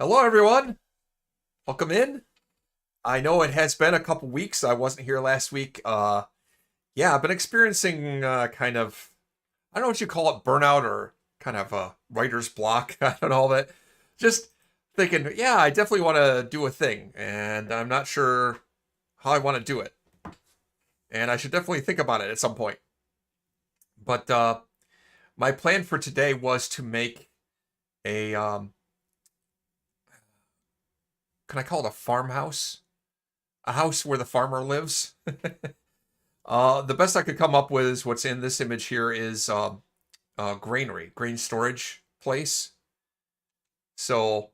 Hello, everyone. Welcome in. I know it has been a couple weeks. I wasn't here last week. Yeah, I've been experiencing kind of, I don't know what you call it, burnout or kind of a writer's block. I don't know, but just thinking, yeah, I definitely want to do a thing, and I'm not sure how I want to do it. And I should definitely think about it at some point. But my plan for today was to make a, can I call it a farmhouse? A house where the farmer lives. The best I could come up with is what's in this image here is granary, grain storage place. So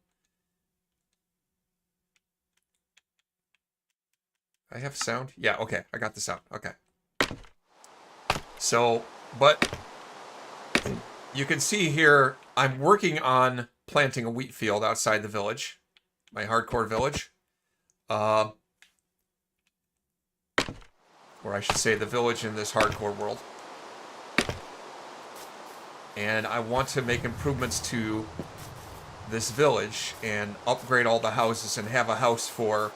I have sound. Yeah, okay, I got the sound. Okay. So, but you can see here, I'm working on planting a wheat field outside the village, my hardcore village. Uh, or I should say the village in this hardcore world. And I want to make improvements to this village and upgrade all the houses and have a house for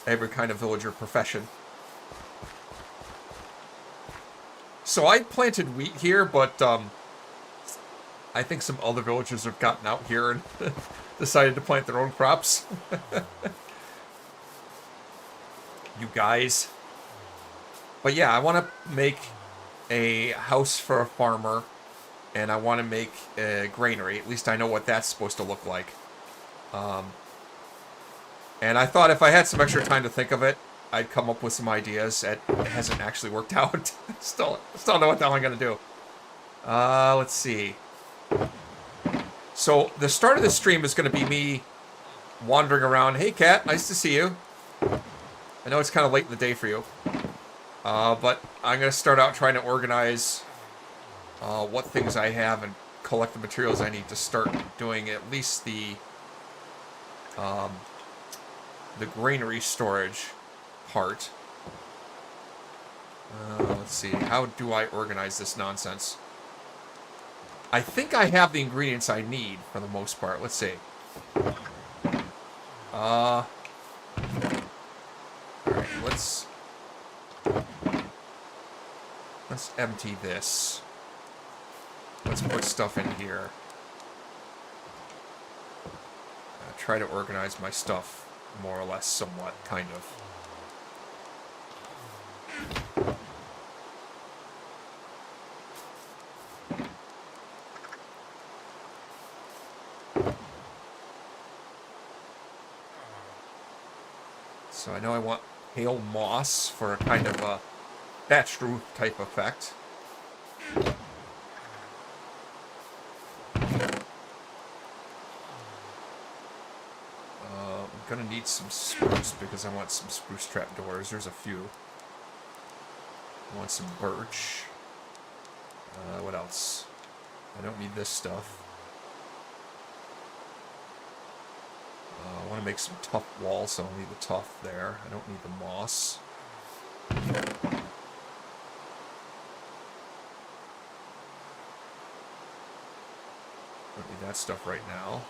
every kind of villager profession. So I planted wheat here, but I think some other villagers have gotten out here and decided to plant their own crops. You guys. But yeah, I want to make a house for a farmer, and I want to make a granary. At least I know what that's supposed to look like. And I thought if I had some extra time to think of it, I'd come up with some ideas. It hasn't actually worked out. Still don't know what the hell I'm going to do. Let's see. So the start of the stream is going to be me wandering around. Hey, Kat, nice to see you. I know it's kind of late in the day for you. But I'm going to start out trying to organize what things I have and collect the materials I need to start doing at least the granary storage part. Let's see. How do I organize this nonsense? I think I have the ingredients I need for the most part. Let's see. Alright, let's empty this. Let's put stuff in here. Try to organize my stuff more or less, somewhat, kind of. So I know I want pale moss for a kind of a thatched roof type effect. I'm gonna need some spruce because I want some spruce trapdoors. There's a few. I want some birch. What else? I don't need this stuff. I want to make some tough walls, so I'll need the tough there. I don't need the moss. Don't need that stuff right now.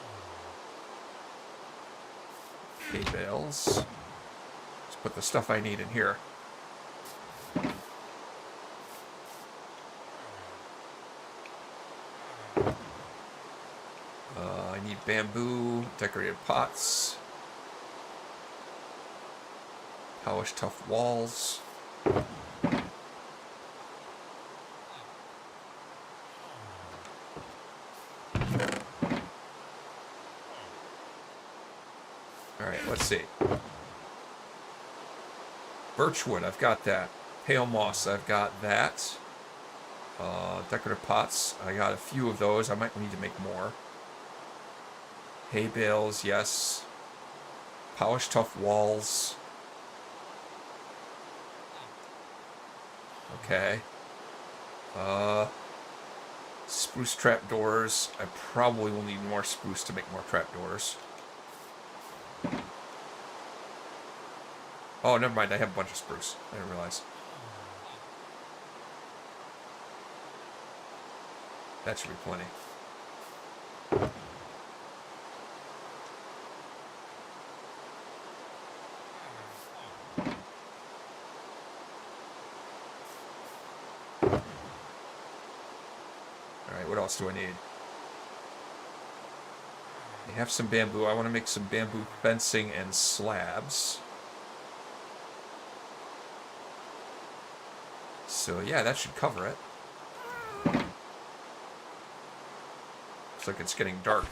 Hay bales. Let's put the stuff I need in here. I need bamboo, decorated pots, polished tough walls. Alright, let's see. Birchwood, I've got that. Pale moss, I've got that. Decorative pots, I got a few of those. I might need to make more. Hay bales, yes. Polished tough walls. Okay. Spruce trapdoors. I probably will need more spruce to make more trapdoors. Oh, never mind. I have a bunch of spruce. I didn't realize. That should be plenty. Alright, what else do I need? I have some bamboo. I want to make some bamboo fencing and slabs. So yeah, that should cover it. Looks like it's getting dark.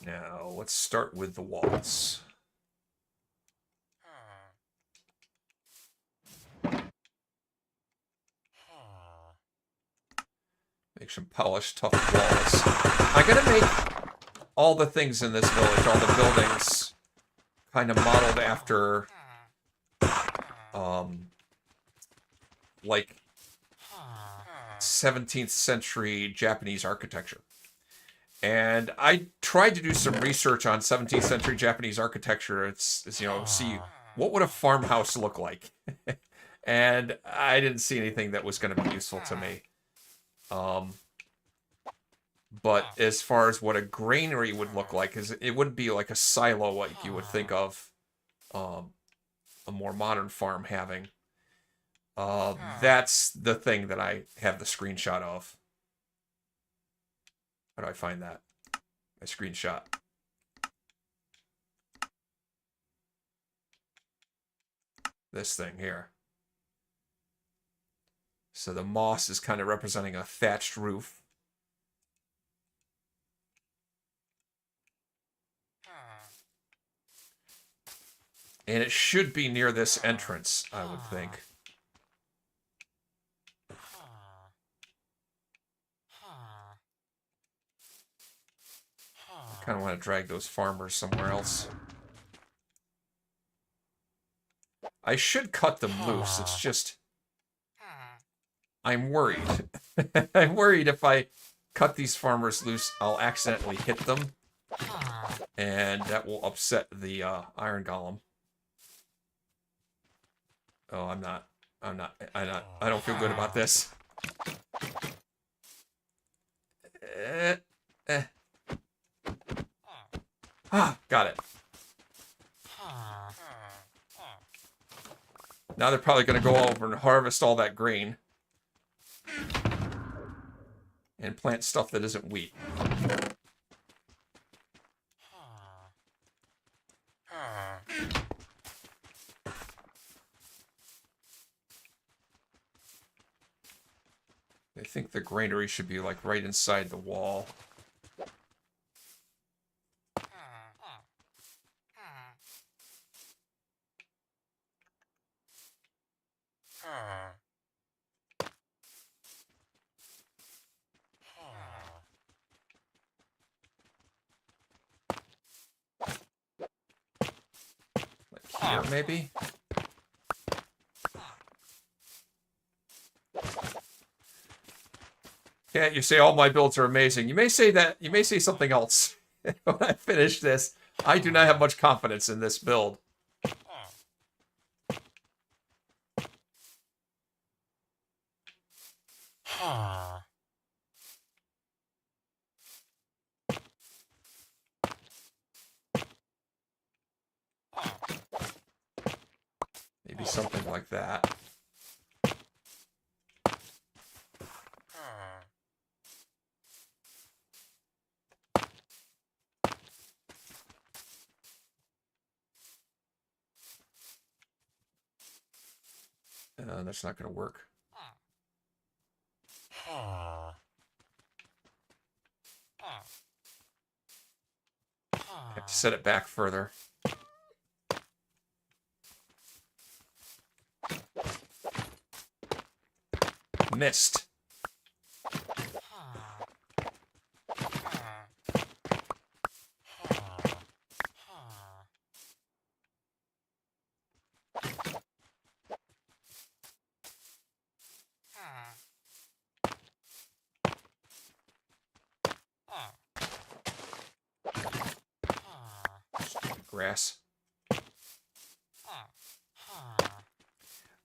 Now, let's start with the walls. Make some polished, tough walls. I gotta make all the things in this village, all the buildings, kind of modeled after, like, 17th century Japanese architecture. And I tried to do some research on 17th century Japanese architecture. It's you know, see what would a farmhouse look like. And I didn't see anything that was going to be useful to me. But as far as what a granary would look like, is it wouldn't be like a silo like you would think of a more modern farm having. That's the thing that I have the screenshot of. How do I find that? My screenshot. This thing here. So the moss is kind of representing a thatched roof. And it should be near this entrance, I would think. I kind of want to drag those farmers somewhere else. I should cut them loose. It's just... I'm worried. I'm worried if I cut these farmers loose, I'll accidentally hit them. And that will upset the iron golem. Oh, I don't feel good about this. Got it. Now they're probably going to go over and harvest all that grain. And plant stuff that isn't wheat. I think the granary should be like right inside the wall. Like here, maybe? Yeah, you say all my builds are amazing. You may say that. You may say something else when I finish this. I do not have much confidence in this build. Maybe something like that. That's not going to work. I have to set it back further. Missed. Grass.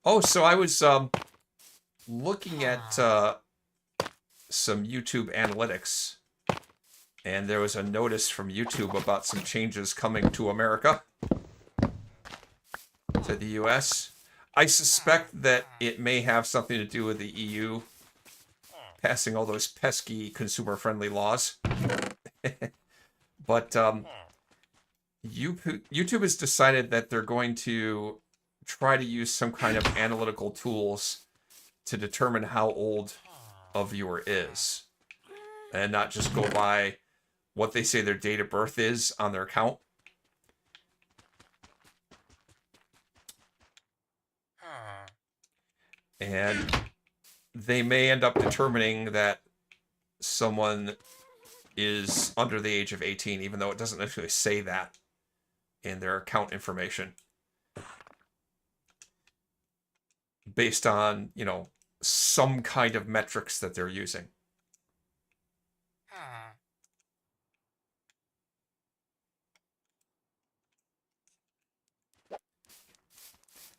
Oh, so I was looking at some YouTube analytics, And there was a notice from YouTube about some changes coming to America, to the US. I suspect that it may have something to do with the EU passing all those pesky consumer-friendly laws. But YouTube has decided that they're going to try to use some kind of analytical tools to determine how old a viewer is, and not just go by what they say their date of birth is on their account. And they may end up determining that someone is under the age of 18, even though it doesn't actually say that in their account information, based on, you know, some kind of metrics that they're using.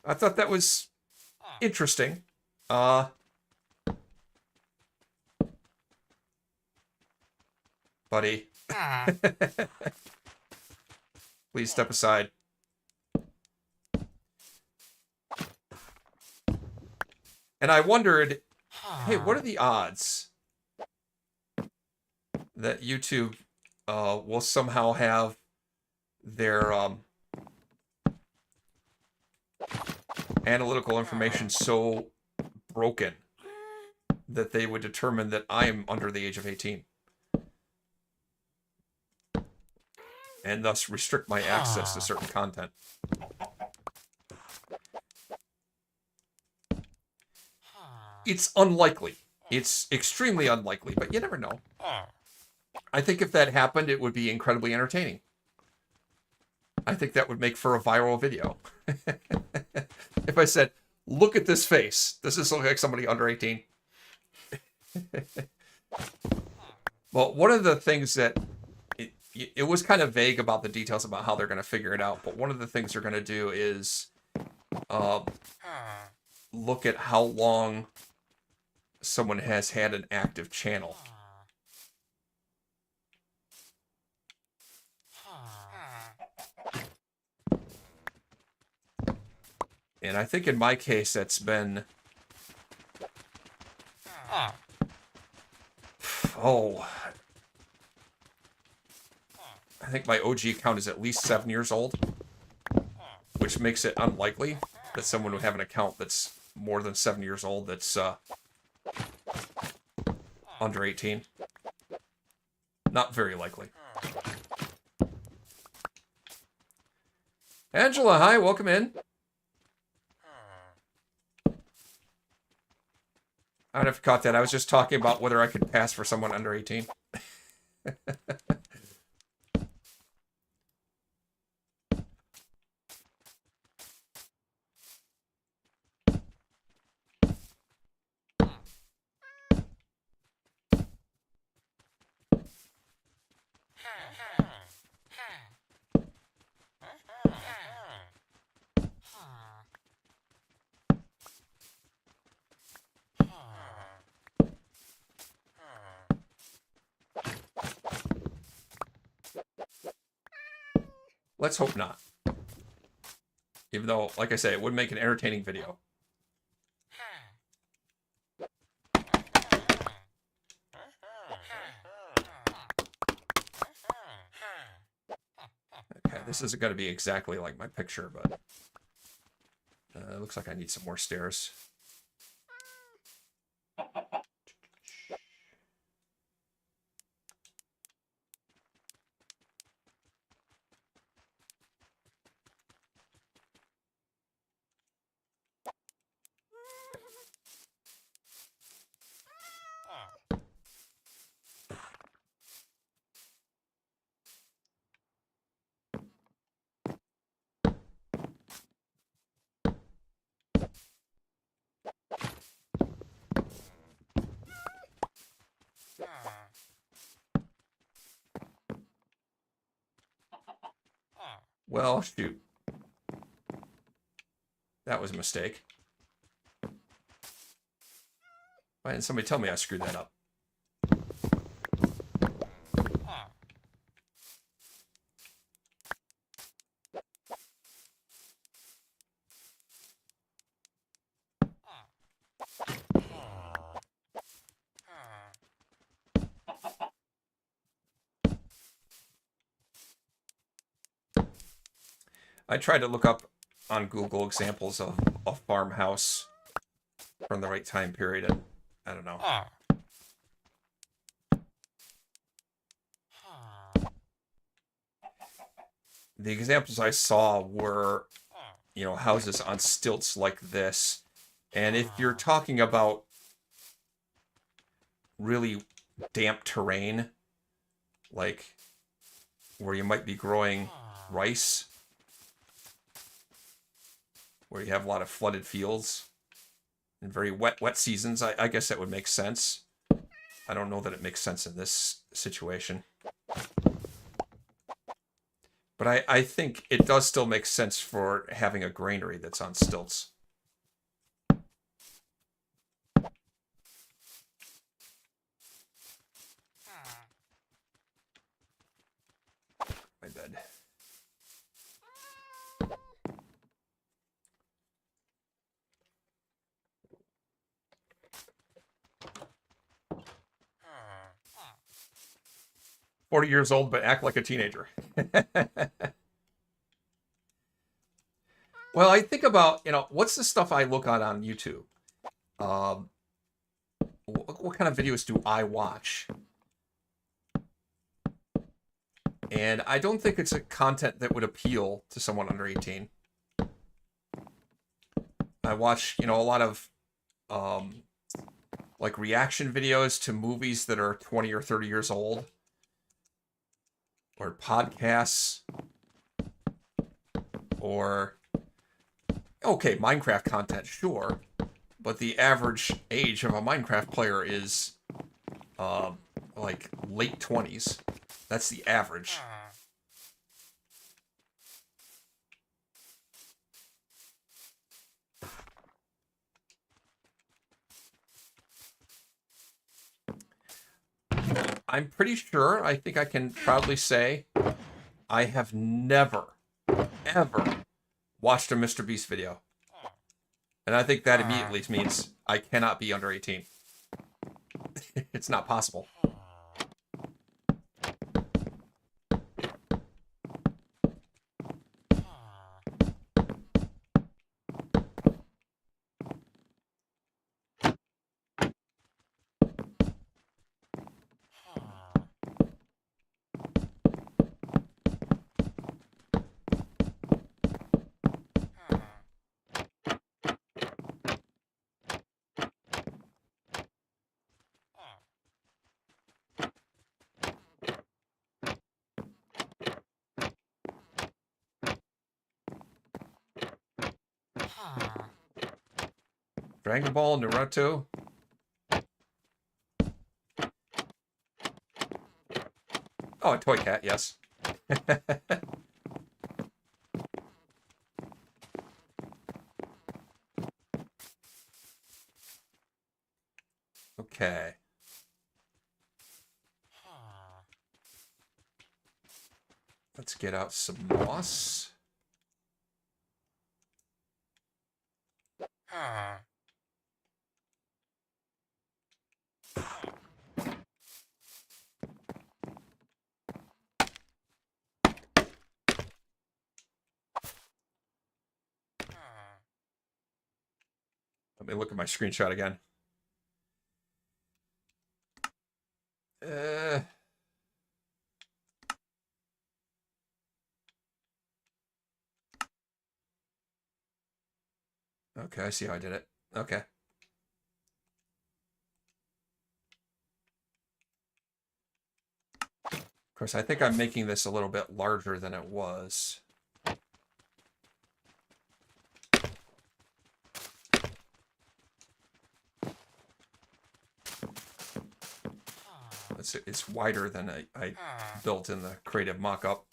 I thought that was interesting. Buddy. Please step aside. And I wondered, hey, what are the odds that YouTube will somehow have their analytical information so broken that they would determine that I am under the age of 18 and thus restrict my access to certain content. It's unlikely. It's extremely unlikely, but you never know. I think if that happened, it would be incredibly entertaining. I think that would make for a viral video. If I said, look at this face. Does this look like somebody under 18? Well, one of the things that it was kind of vague about the details about how they're going to figure it out, but one of the things they're going to do is look at how long someone has had an active channel. And I think in my case, that's been... Oh... I think my OG account is at least 7 years old, which makes it unlikely that someone would have an account that's more than 7 years old that's under 18. Not very likely. Angela, hi, welcome in. I don't know if you caught that. I was just talking about whether I could pass for someone under 18. Let's hope not. Even though, like I say, it would make an entertaining video. Okay, this isn't going to be exactly like my picture, but it looks like I need some more stairs. Well, shoot. That was a mistake. Why didn't somebody tell me I screwed that up? I tried to look up on Google examples of a farmhouse from the right time period, and I don't know. The examples I saw were, you know, houses on stilts like this. And if you're talking about really damp terrain, like where you might be growing rice, where you have a lot of flooded fields and very wet seasons, I guess that would make sense. I don't know that it makes sense in this situation. But I think it does still make sense for having a granary that's on stilts. My bed. "40 years old, but act like a teenager." Well, I think about, you know, what's the stuff I look at on YouTube? What kind of videos do I watch? And I don't think it's a content that would appeal to someone under 18. I watch, you know, a lot of like reaction videos to movies that are 20 or 30 years old, or podcasts, or okay, Minecraft content, sure, but the average age of a Minecraft player is like late 20s. That's the average. I'm pretty sure, I think I can proudly say, I have never, ever watched a Mr. Beast video. And I think that immediately means I cannot be under 18. It's not possible. Dragon Ball, Naruto. Oh, a toy cat, yes. Okay. Let's get out some moss. Let me look at my screenshot again. Okay, I see how I did it. Okay. Of course, I think I'm making this a little bit larger than it was. It's wider than I built in the creative mock-up.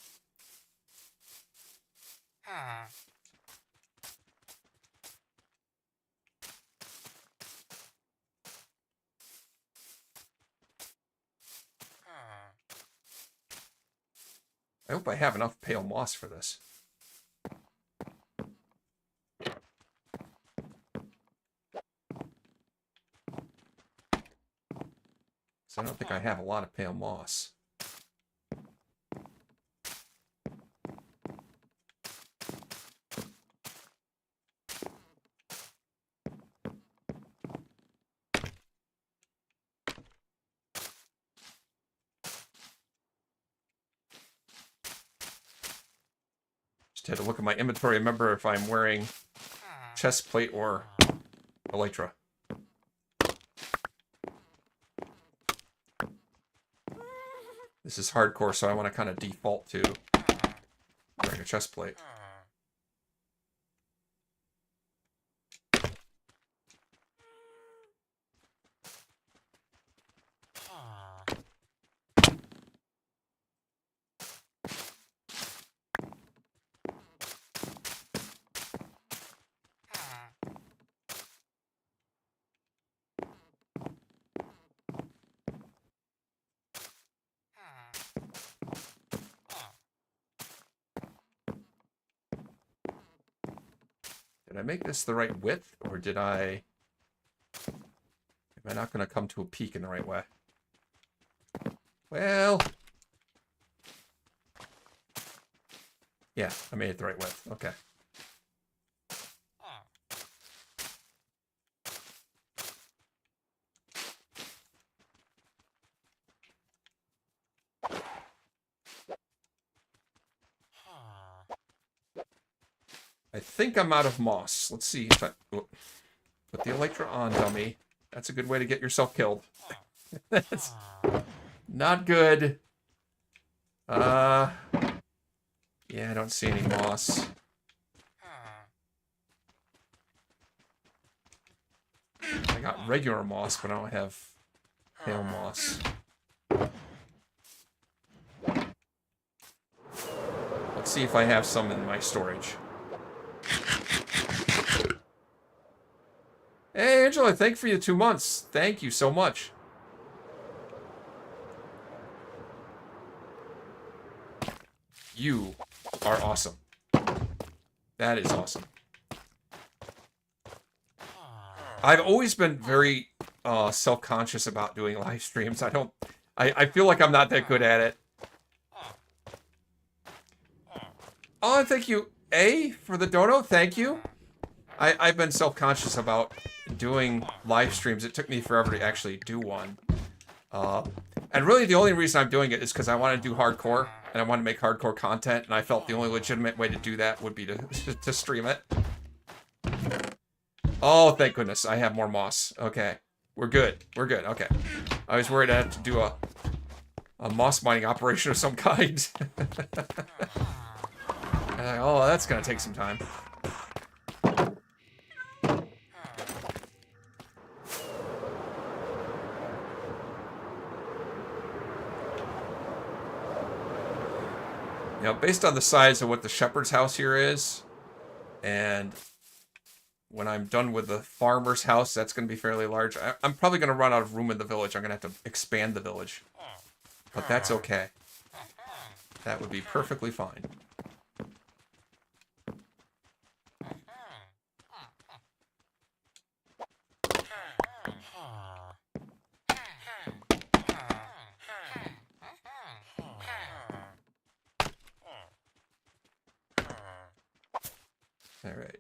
I hope I have enough pale moss for this. So I don't think I have a lot of pale moss. Just had to look at my inventory. Remember if I'm wearing chest plate or elytra. This is hardcore, so I want to kind of default to wearing a chest plate. Did I make this the right width, or did I... Am I not going to come to a peak in the right way? Well... Yeah, I made it the right width. Okay. I think I'm out of moss. Let's see if I... Put the elytra on, dummy. That's a good way to get yourself killed. That's not good. Yeah, I don't see any moss. I got regular moss, but I don't have pale moss. Let's see if I have some in my storage. Hey, Angela, thank you for your 2 months. Thank you so much. You are awesome. That is awesome. I've always been very self-conscious about doing live streams. I feel like I'm not that good at it. Oh, thank you, A, for the dono. Thank you. I've been self-conscious about doing live streams. It took me forever to actually do one. And really the only reason I'm doing it is because I want to do hardcore, and I want to make hardcore content, and I felt the only legitimate way to do that would be to stream it. Oh, thank goodness, I have more moss. Okay, we're good. We're good, okay. I was worried I had to do a moss mining operation of some kind. Oh, that's gonna take some time. You know, based on the size of what the shepherd's house here is, and when I'm done with the farmer's house, that's going to be fairly large. I'm probably going to run out of room in the village. I'm going to have to expand the village. But that's okay. That would be perfectly fine. All right.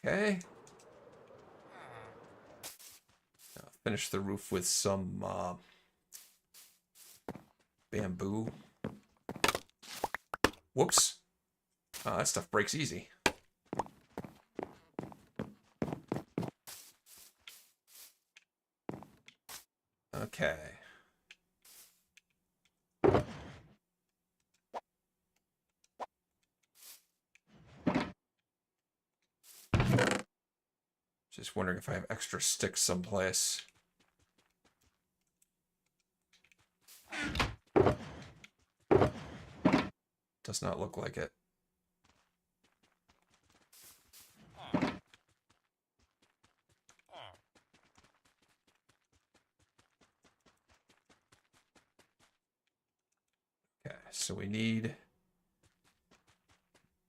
Okay. I'll finish the roof with some bamboo. Whoops. That stuff breaks easy. Okay. Just wondering if I have extra sticks someplace. Does not look like it. Okay, so we need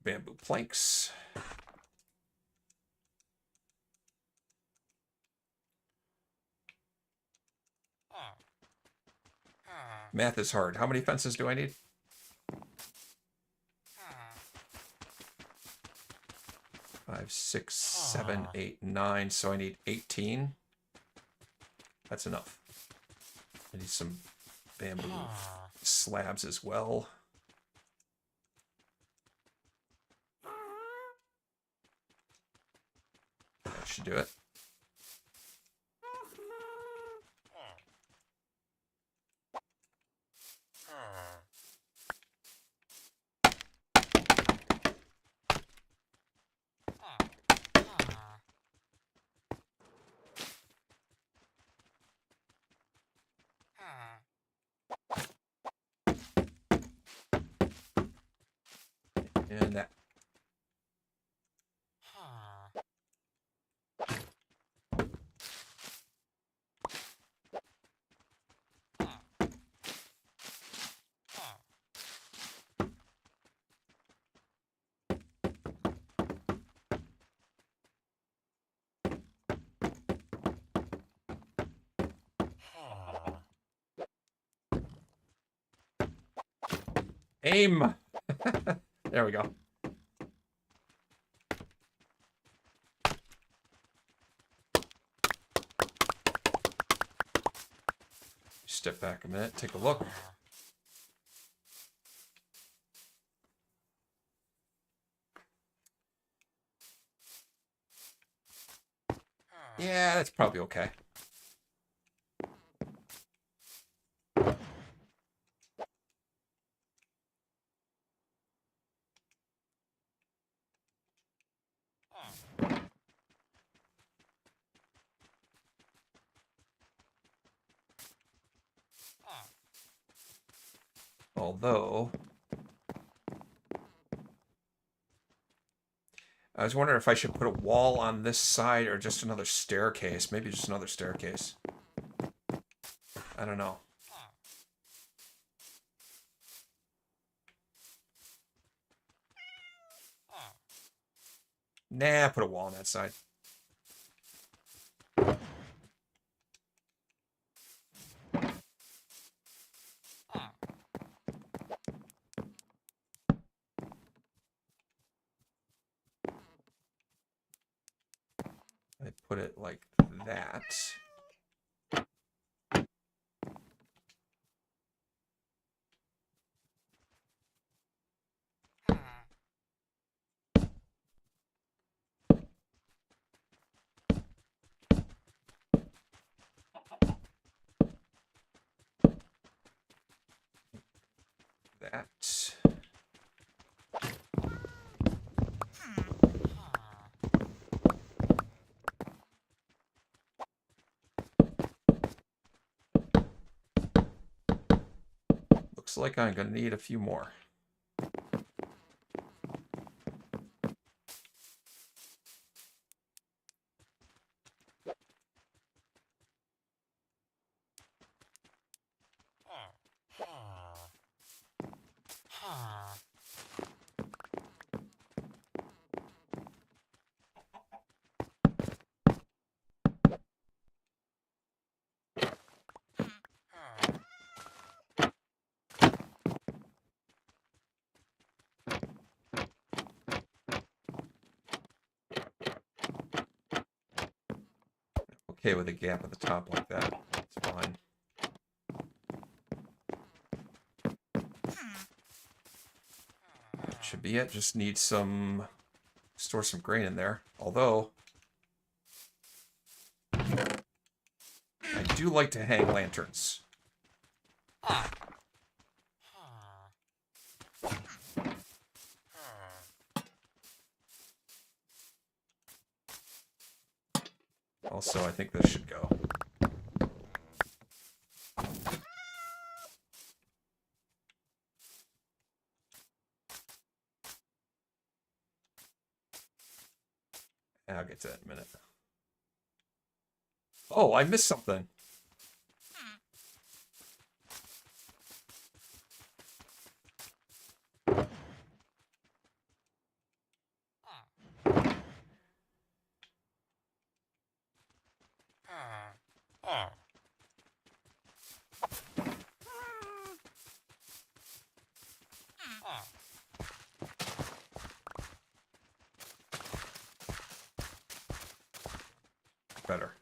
bamboo planks. Math is hard. How many fences do I need? 5, 6, 7, 8, 9. So I need 18. That's enough. I need some bamboo slabs as well. That should do it. And that. Aim! There we go. Step back a minute, take a look. Yeah, that's probably okay. Although, I was wondering if I should put a wall on this side or just another staircase. Maybe just another staircase. I don't know. Nah, put a wall on that side. I put it like that. That. Looks like I'm gonna need a few more. Okay with a gap at the top like that. It's fine. That should be it. Just need some... store some grain in there. Although... I do like to hang lanterns. Also, I think this should go. I'll get to that in a minute. Oh, I missed something. better.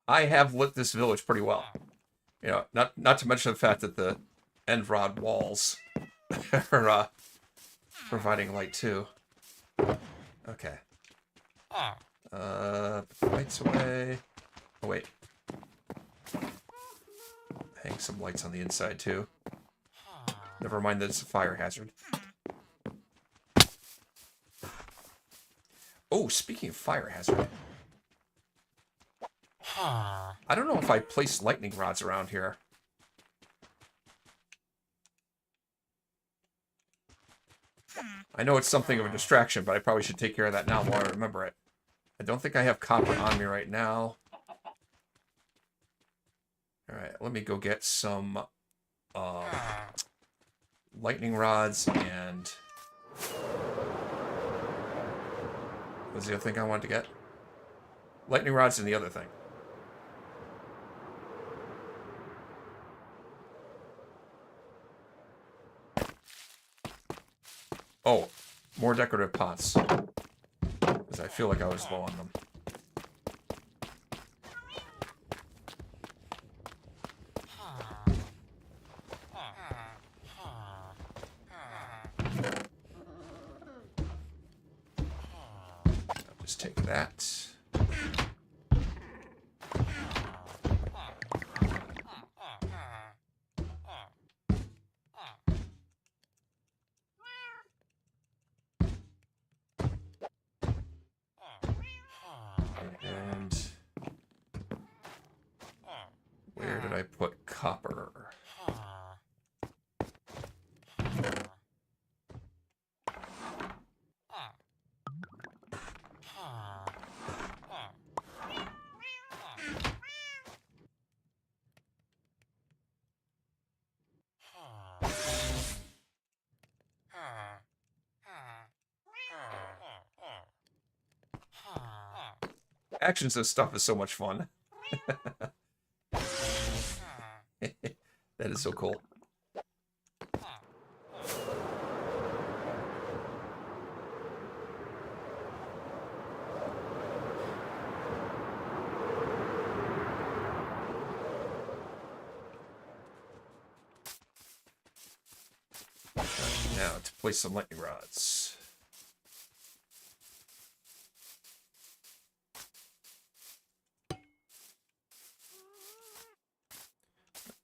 I have lit this village pretty well. You know, not to mention the fact that the end rod walls are providing light too. Okay. Put the lights away. Oh wait. Hang some lights on the inside too. Never mind that it's a fire hazard. Oh, speaking of fire hazard. I don't know if I placed lightning rods around here. I know it's something of a distraction, but I probably should take care of that now while I remember it. I don't think I have copper on me right now. Alright, let me go get some lightning rods and... What's the other thing I wanted to get? Lightning rods and the other thing. Oh, more decorative pots. Because I feel like I was low on them. I'll just take that. And where did I put copper? Actions of stuff is so much fun. That is so cool. Now to place some lightning rods.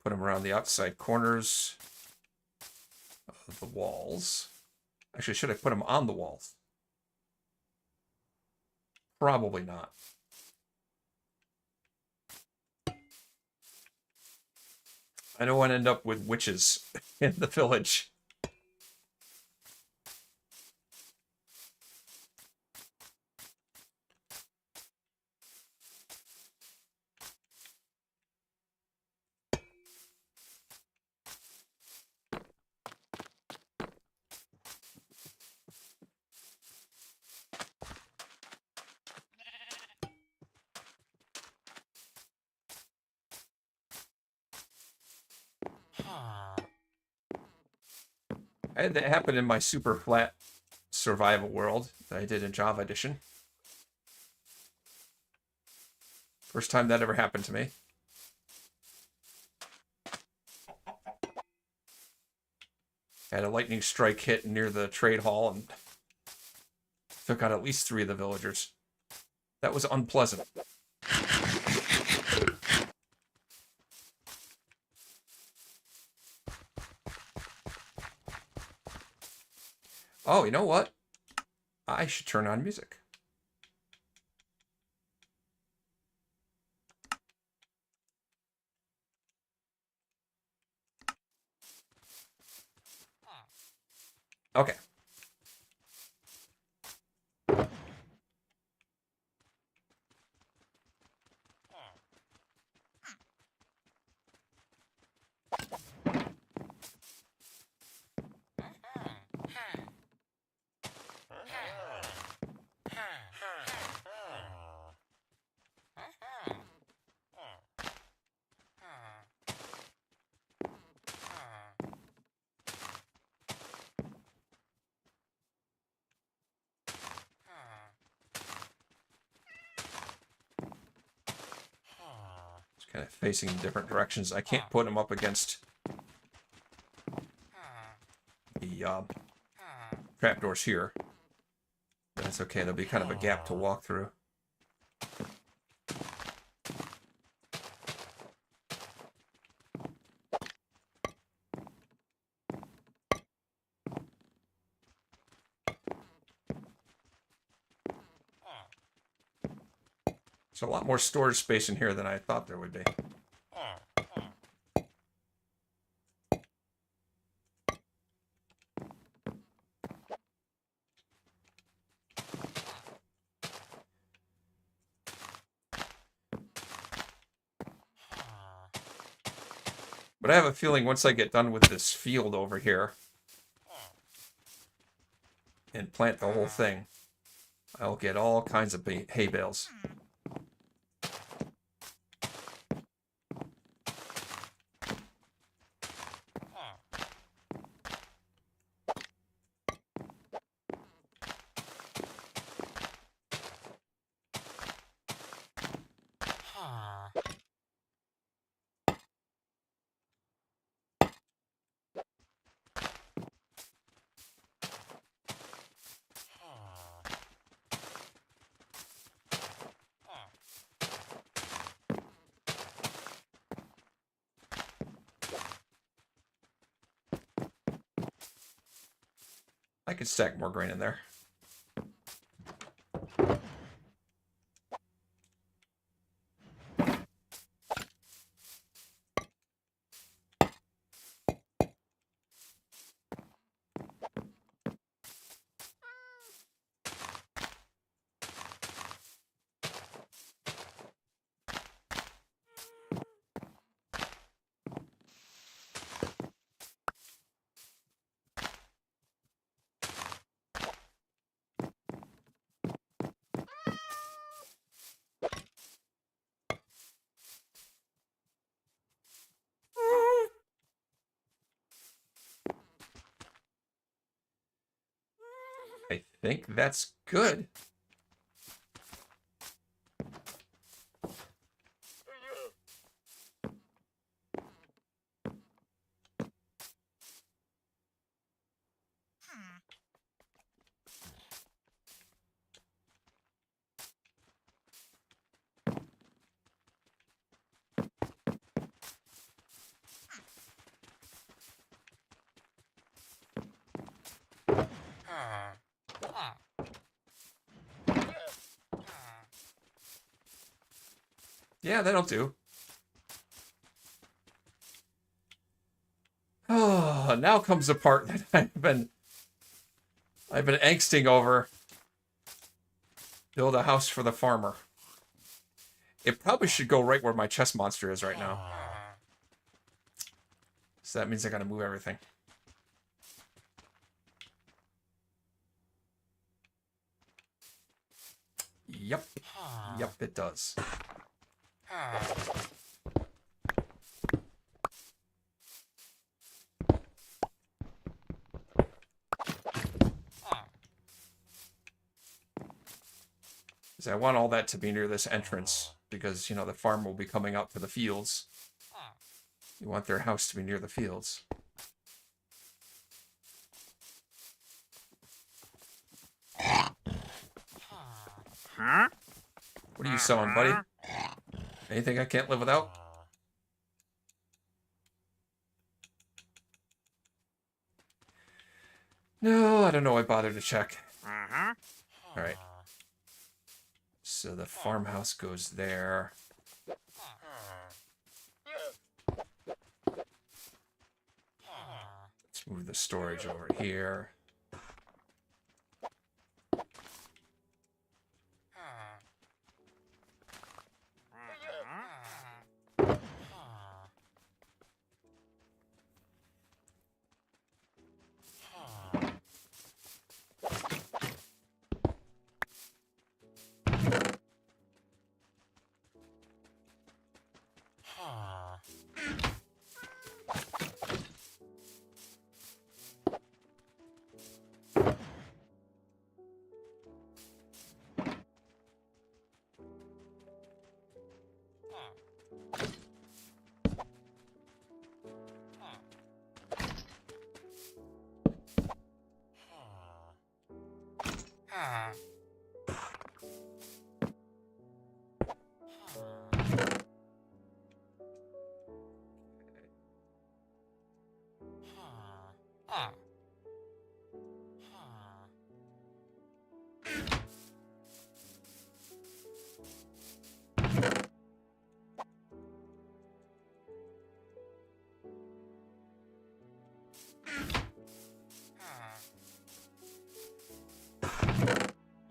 Put them around the outside corners of the walls. Actually, should I put them on the walls? Probably not. I don't want to end up with witches in the village. I had that happen in my super flat survival world that I did in Java Edition. First time that ever happened to me. Had a lightning strike hit near the trade hall and took out at least 3 of the villagers. That was unpleasant. Oh, you know what? I should turn on music. Okay. facing in different directions. I can't put them up against the trapdoors here. That's okay. There'll be kind of a gap to walk through. So a lot more storage space in here than I thought there would be. But I have a feeling once I get done with this field over here and plant the whole thing, I'll get all kinds of hay bales. I could stack more grain in there. I think that's good. Yeah, that'll do. Oh, now comes the part that I've been angsting over. Build a house for the farmer. It probably should go right where my chest monster is right now. So that means I gotta move everything. Yep. Yep, it does. I want all that to be near this entrance because, you know, the farm will be coming out to the fields. You want their house to be near the fields. What are you selling, buddy? Anything I can't live without? No, I don't know. I bothered to check. All right. So the farmhouse goes there. Let's move the storage over here.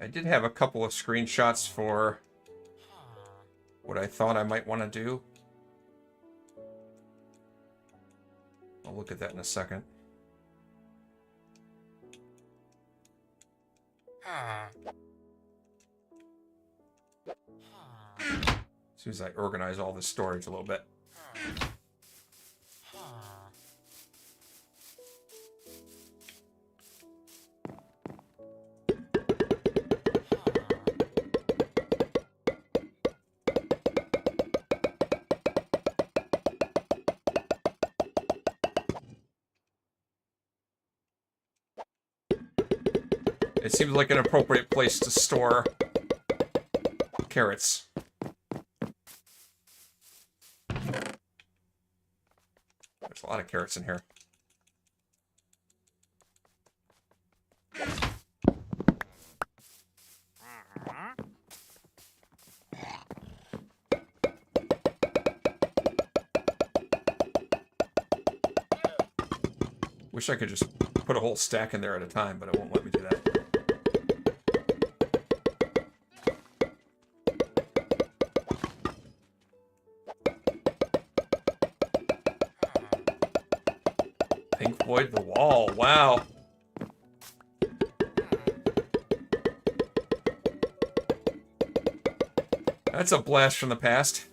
I did have a couple of screenshots for what I thought I might want to do. I'll look at that in a second. As soon as I organize all this storage a little bit. It seems like an appropriate place to store carrots. There's a lot of carrots in here. Wish I could just put a whole stack in there at a time, but it won't let me do that. Pink Floyd The Wall, wow. That's a blast from the past.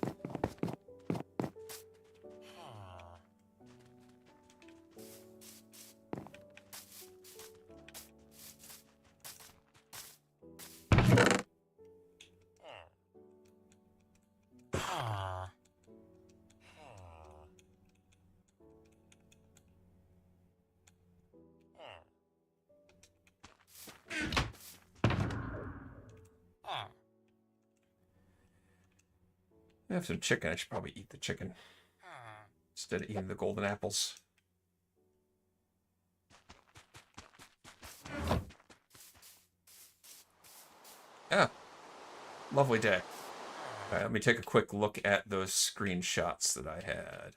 I have some chicken. I should probably eat the chicken instead of eating the golden apples. Yeah, lovely day. All right, let me take a quick look at those screenshots that I had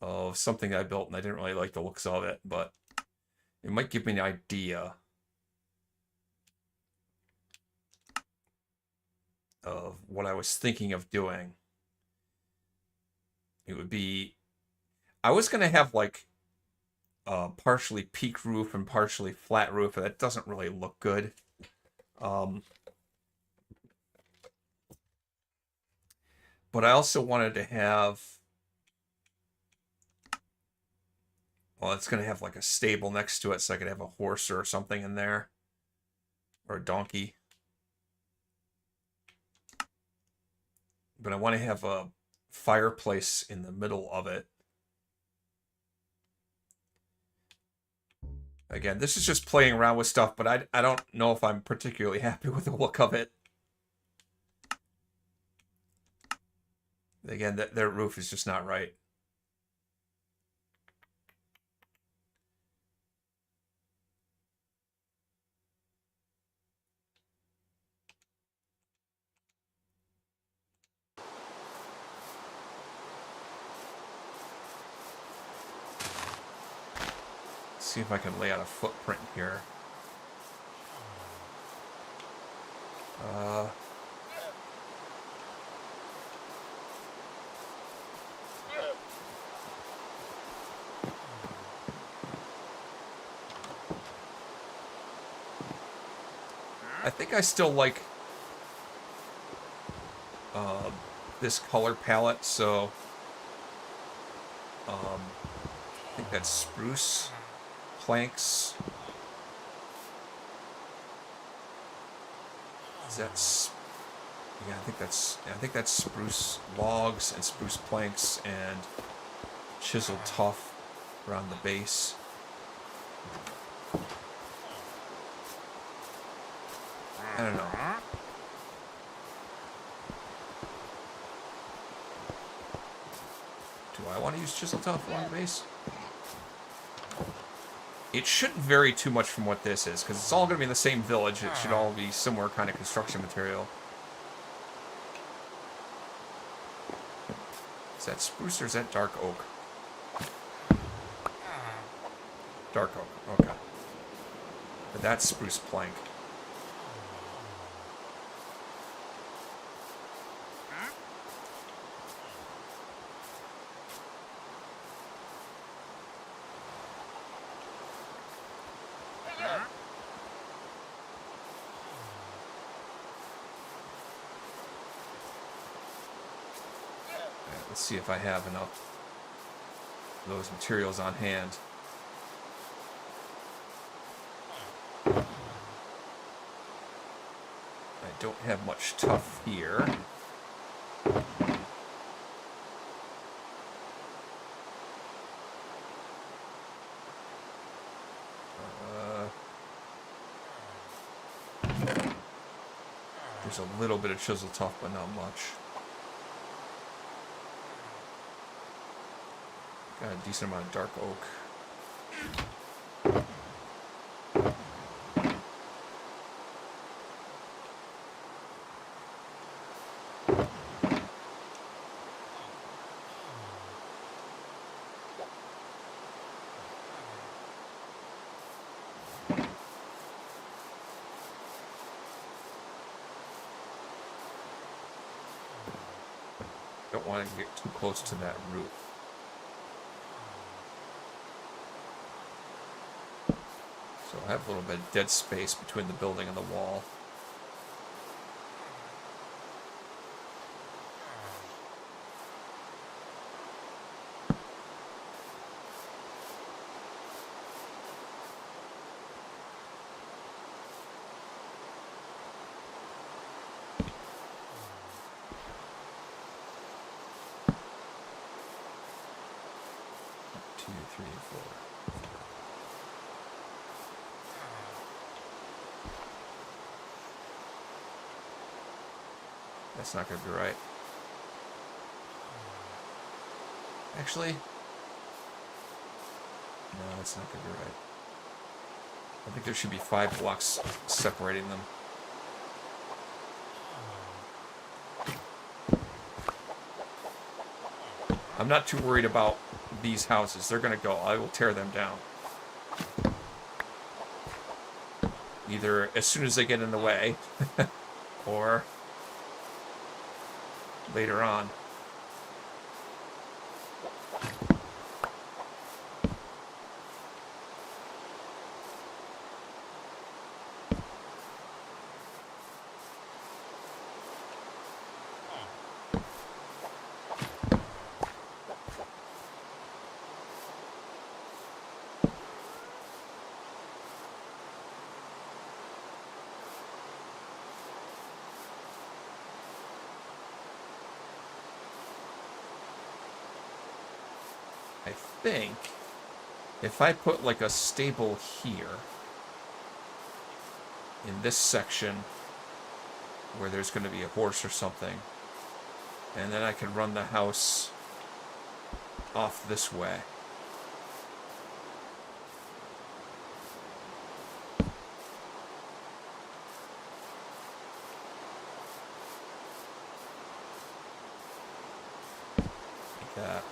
of something I built, and I didn't really like the looks of it, but it might give me an idea of what I was thinking of doing. It would be, I was going to have like a partially peaked roof and partially flat roof, and that doesn't really look good. But I also wanted to have, well, it's going to have like a stable next to it, so I could have a horse or something in there, or a donkey. But I want to have a fireplace in the middle of it. Again, this is just playing around with stuff, but I don't know if I'm particularly happy with the look of it. Again, their roof is just not right. See if I can lay out a footprint here. I think I still like this color palette, so I think that's spruce planks. Is that? Yeah, I think that's spruce logs and spruce planks and chiseled tuff around the base. I don't know. Do I want to use chisel top along the base? It shouldn't vary too much from what this is, because it's all going to be in the same village. It should all be similar kind of construction material. Is that spruce or is that dark oak? Dark oak, okay. But that's spruce plank. Let's see if I have enough of those materials on hand. I don't have much tuff here. There's a little bit of chisel tuff, but not much. Got a decent amount of dark oak. Don't want to get too close to that roof. So I have a little bit of dead space between the building and the wall. That's not going to be right. Actually, no, that's not going to be right. I think there should be 5 blocks separating them. I'm not too worried about these houses. They're going to go. I will tear them down. Either as soon as they get in the way, or later on. I think if I put like a stable here in this section where there's going to be a horse or something, and then I can run the house off this way. Like that.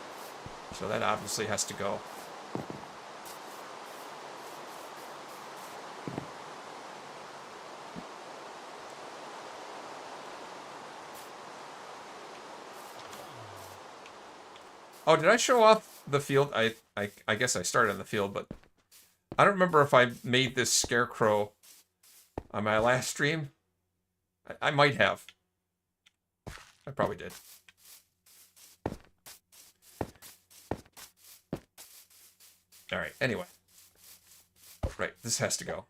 So that obviously has to go. Oh, did I show off the field? I guess I started in the field, but I don't remember if I made this scarecrow on my last stream. I might have. I probably did. All right, anyway. Right, this has to go.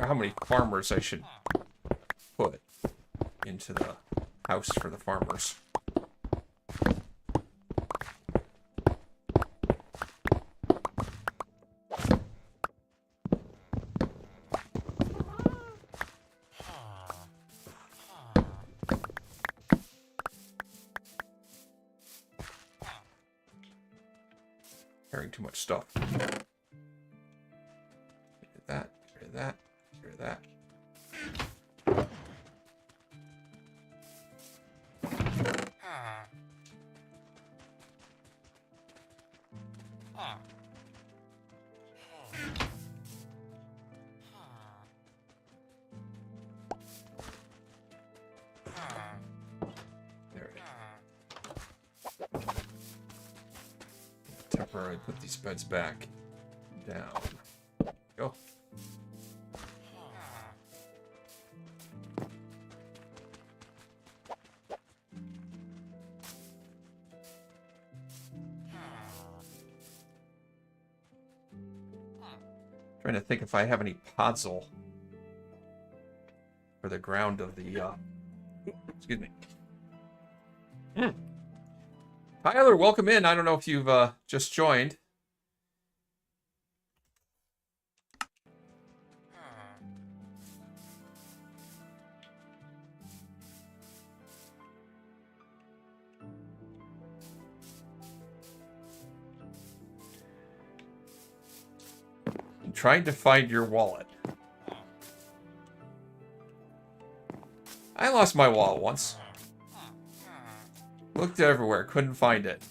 how many farmers I should put into the house for the farmers. Carrying too much stuff. Get rid of that, get rid of that, get rid of that. There it is. Temporarily put these beds back down. Go. Trying to think if I have any podzol for the ground of the excuse me. Tyler, welcome in. I don't know if you've just joined. I'm trying to find your wallet. I lost my wallet once. Looked everywhere, couldn't find it.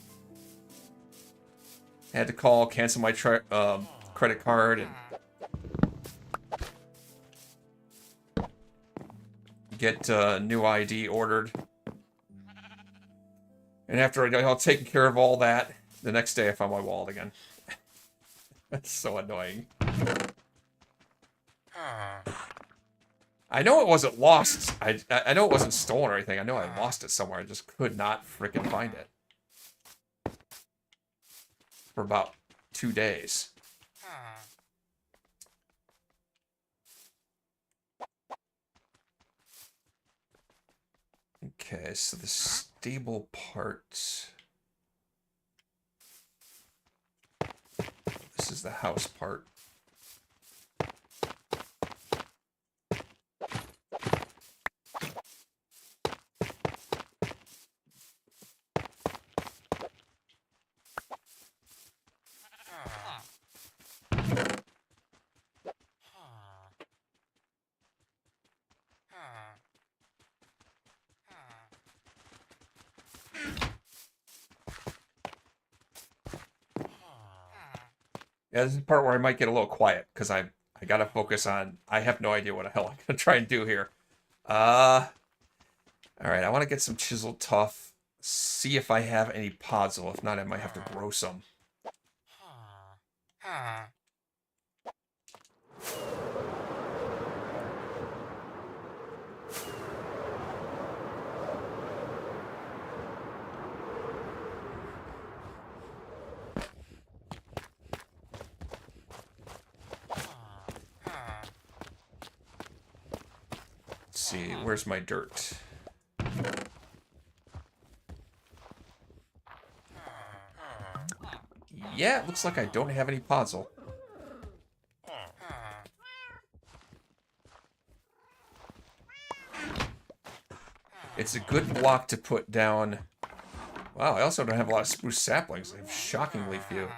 Had to call, cancel my credit card, and get a new ID ordered. And after I got all taken care of all that, the next day I found my wallet again. That's so annoying. I know it wasn't lost. I know it wasn't stolen or anything. I know I lost it somewhere. I just could not freaking find it. For about 2 days. Okay, so the stable part. This is the house part. Yeah, this is the part where I might get a little quiet, because I gotta focus on... I have no idea what the hell I'm gonna try and do here. Alright, I want to get some chiseled tough. See if I have any podzol. If not, I might have to grow some. See, where's my dirt? Yeah, it looks like I don't have any podzol. It's a good block to put down. Wow, I also don't have a lot of spruce saplings. I have shockingly few.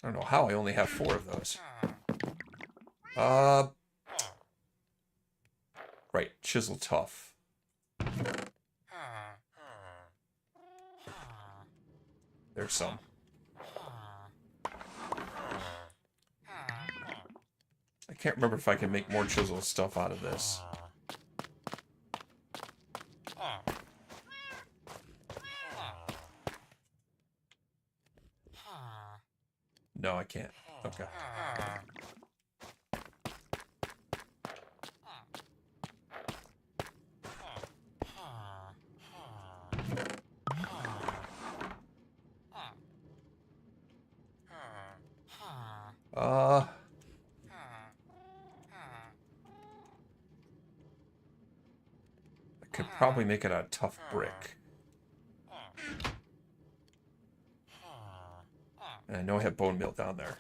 I don't know how I only have 4 of those. Right, chisel tough. There's some. I can't remember if I can make more chisel stuff out of this. No, I can't. Okay. could probably make it out of tough brick. And I know I have bone meal down there.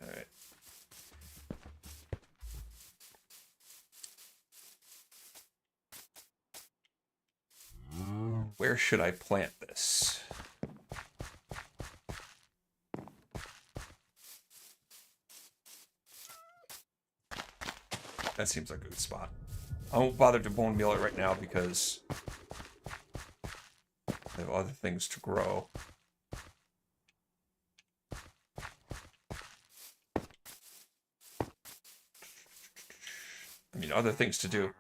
Alright. Where should I plant this? That seems like a good spot. I won't bother to bone meal it right now because I have other things to grow. I mean, other things to do.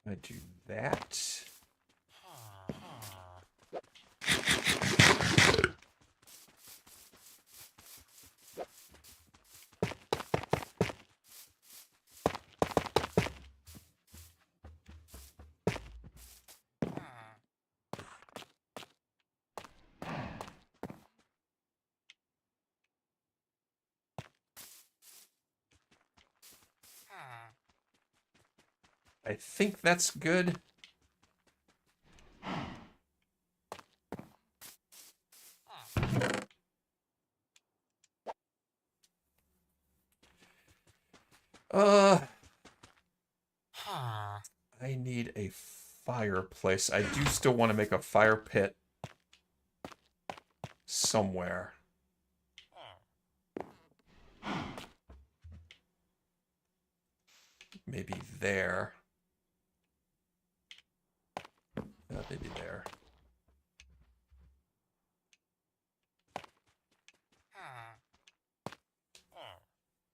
I do that. I think that's good. I need a fireplace. I do still want to make a fire pit somewhere. Maybe there. Maybe there.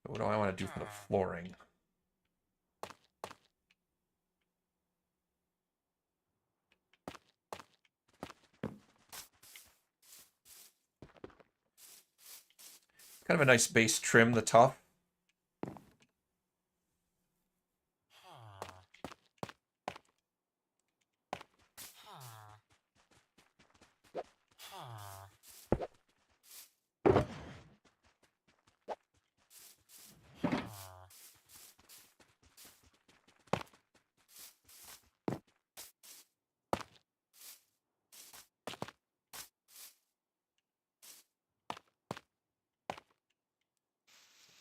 What do I want to do for the flooring? Kind of a nice base trim, the top.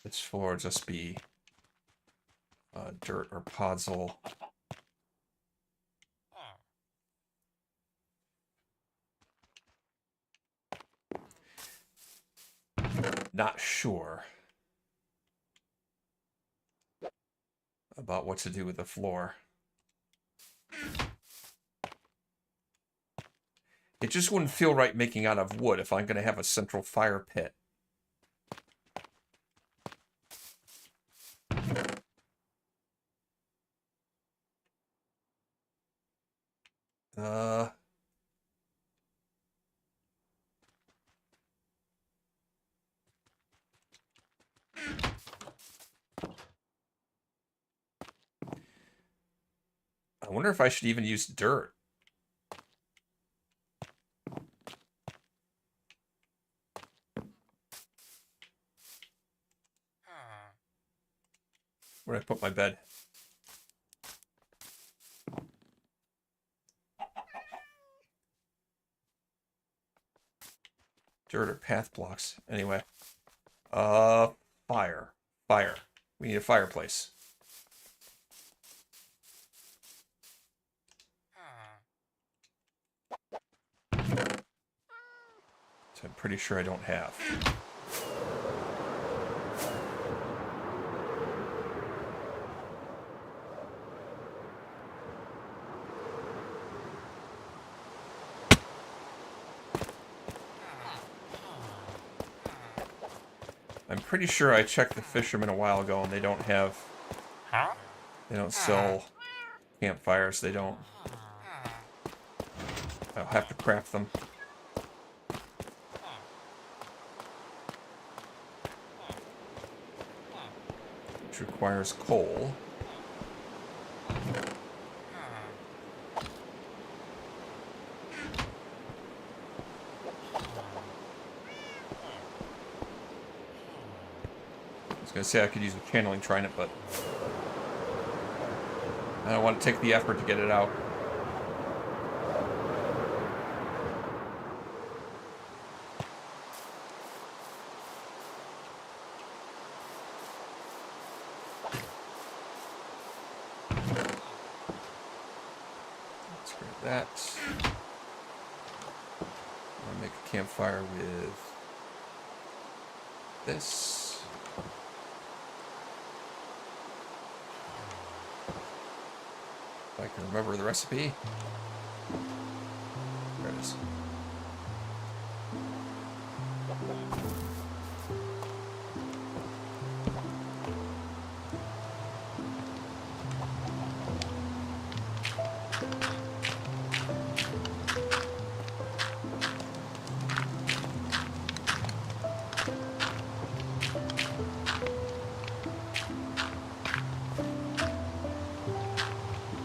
This floor will just be dirt or podzol. Not sure about what to do with the floor. It just wouldn't feel right making out of wood if I'm going to have a central fire pit. I wonder if I should even use dirt. Where did I put my bed? Dirt or path blocks. Anyway. Fire. Fire. We need a fireplace. So I'm pretty sure I don't have. I'm pretty sure I checked the fishermen a while ago, and they don't sell campfires. They don't. I'll have to craft them. Which requires coal. I was going to say I could use a channeling trident, but I don't want to take the effort to get it out. Let's grab that. I'll make a campfire with this. If I can remember the recipe. There it is.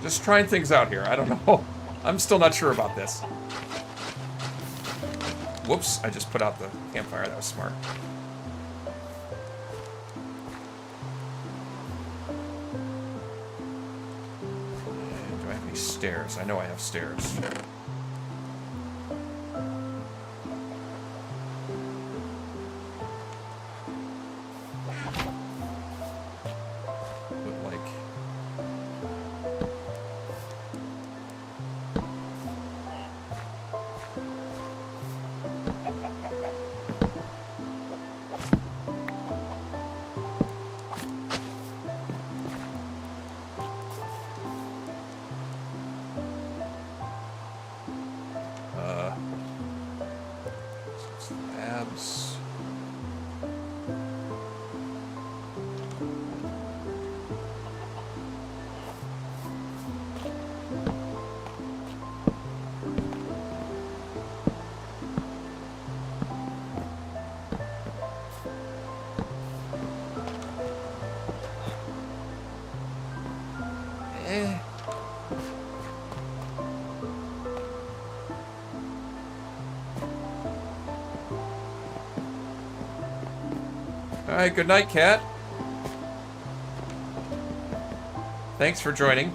Just trying things out here. I don't know. I'm still not sure about this. Whoops, I just put out the campfire. That was smart. And do I have any stairs? I know I have stairs. Alright, good night, cat. Thanks for joining.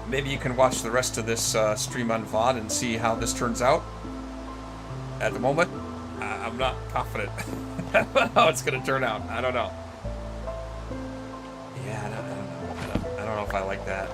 Maybe you can watch the rest of this stream on VOD and see how this turns out. At the moment, I'm not confident how it's going to turn out. I don't know. Yeah, I don't know. I don't know if I like that.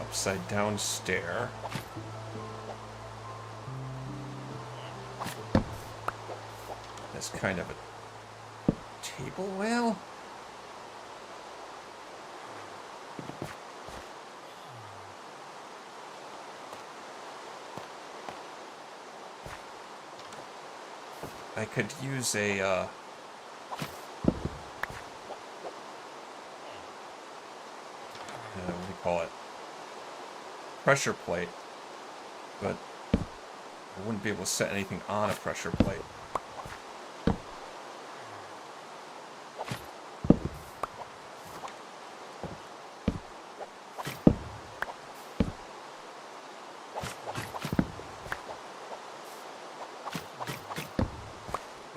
Upside down stair. That's kind of a table well. I could use a what do you call it? Pressure plate, but I wouldn't be able to set anything on a pressure plate.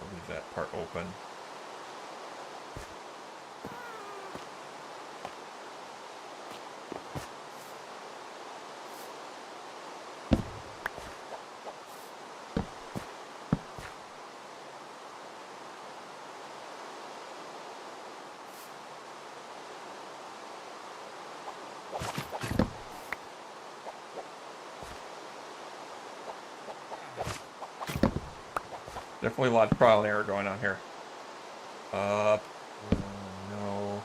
I'll leave that part open. Definitely a lot of trial and error going on here. Up. No.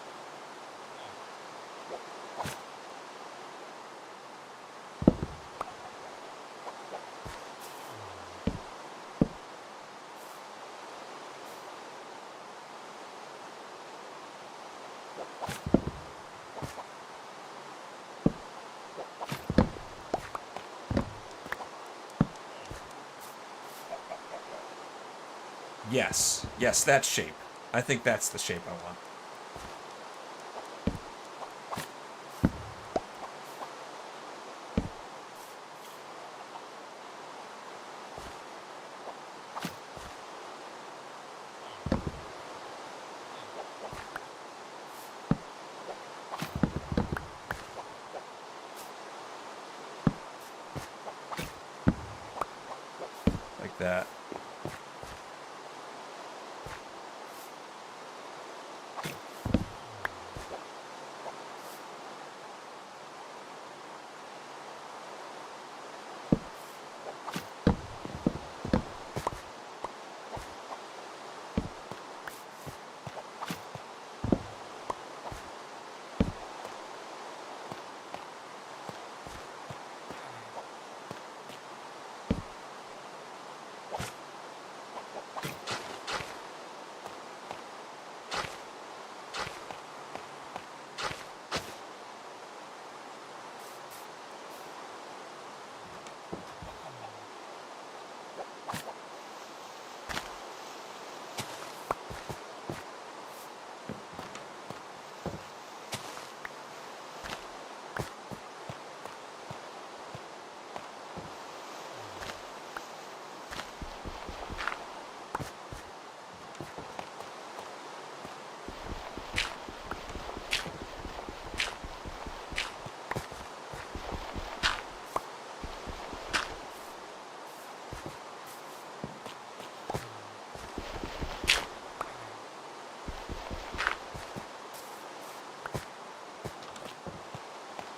Yes. Yes, that shape. I think that's the shape I want. Like that.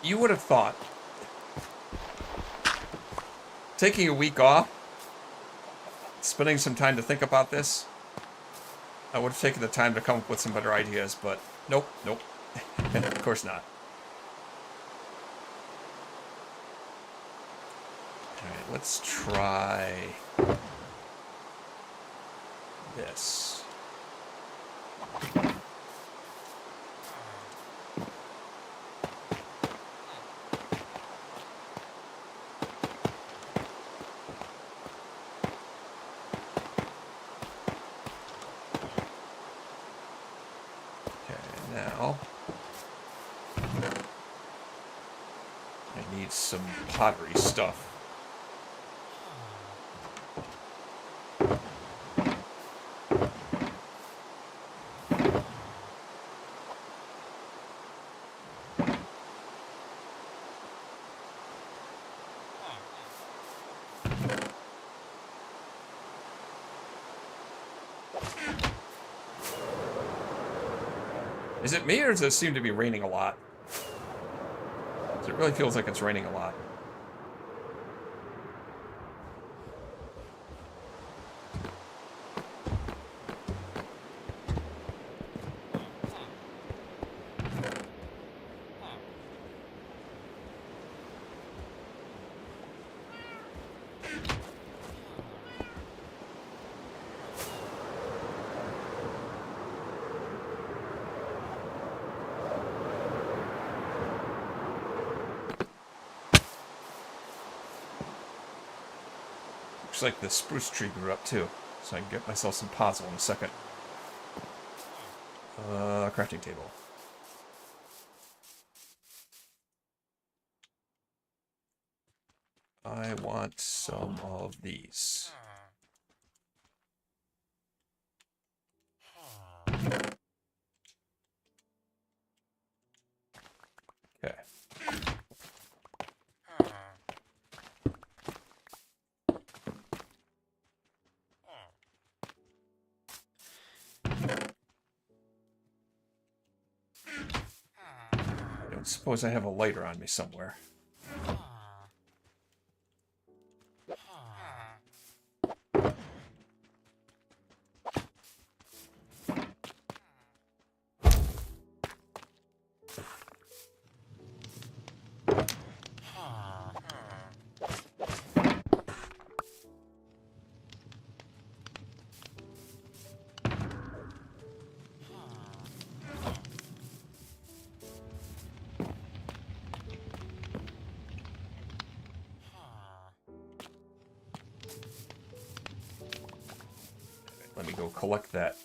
You would have thought taking a week off, spending some time to think about this, I would have taken the time to come up with some better ideas, but nope, nope. Of course not. Alright, let's try this. Now, I need some pottery stuff. Is it me, or does it seem to be raining a lot? It really feels like it's raining a lot. Looks like the spruce tree grew up too, so I can get myself some puzzle in a second. Crafting table. I want some of these. Okay. I don't suppose I have a lighter on me somewhere. Let me go collect that.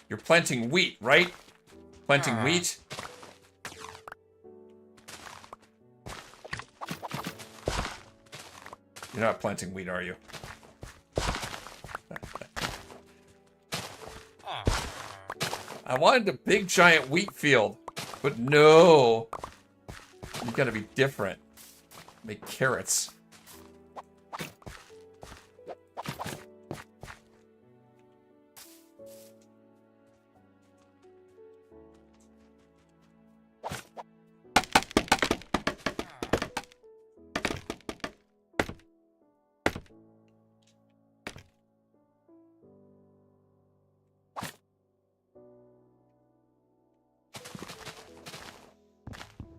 You're planting wheat, right? Planting wheat? You're not planting wheat, are you? I wanted a big giant wheat field, but no. You gotta be different. Make carrots.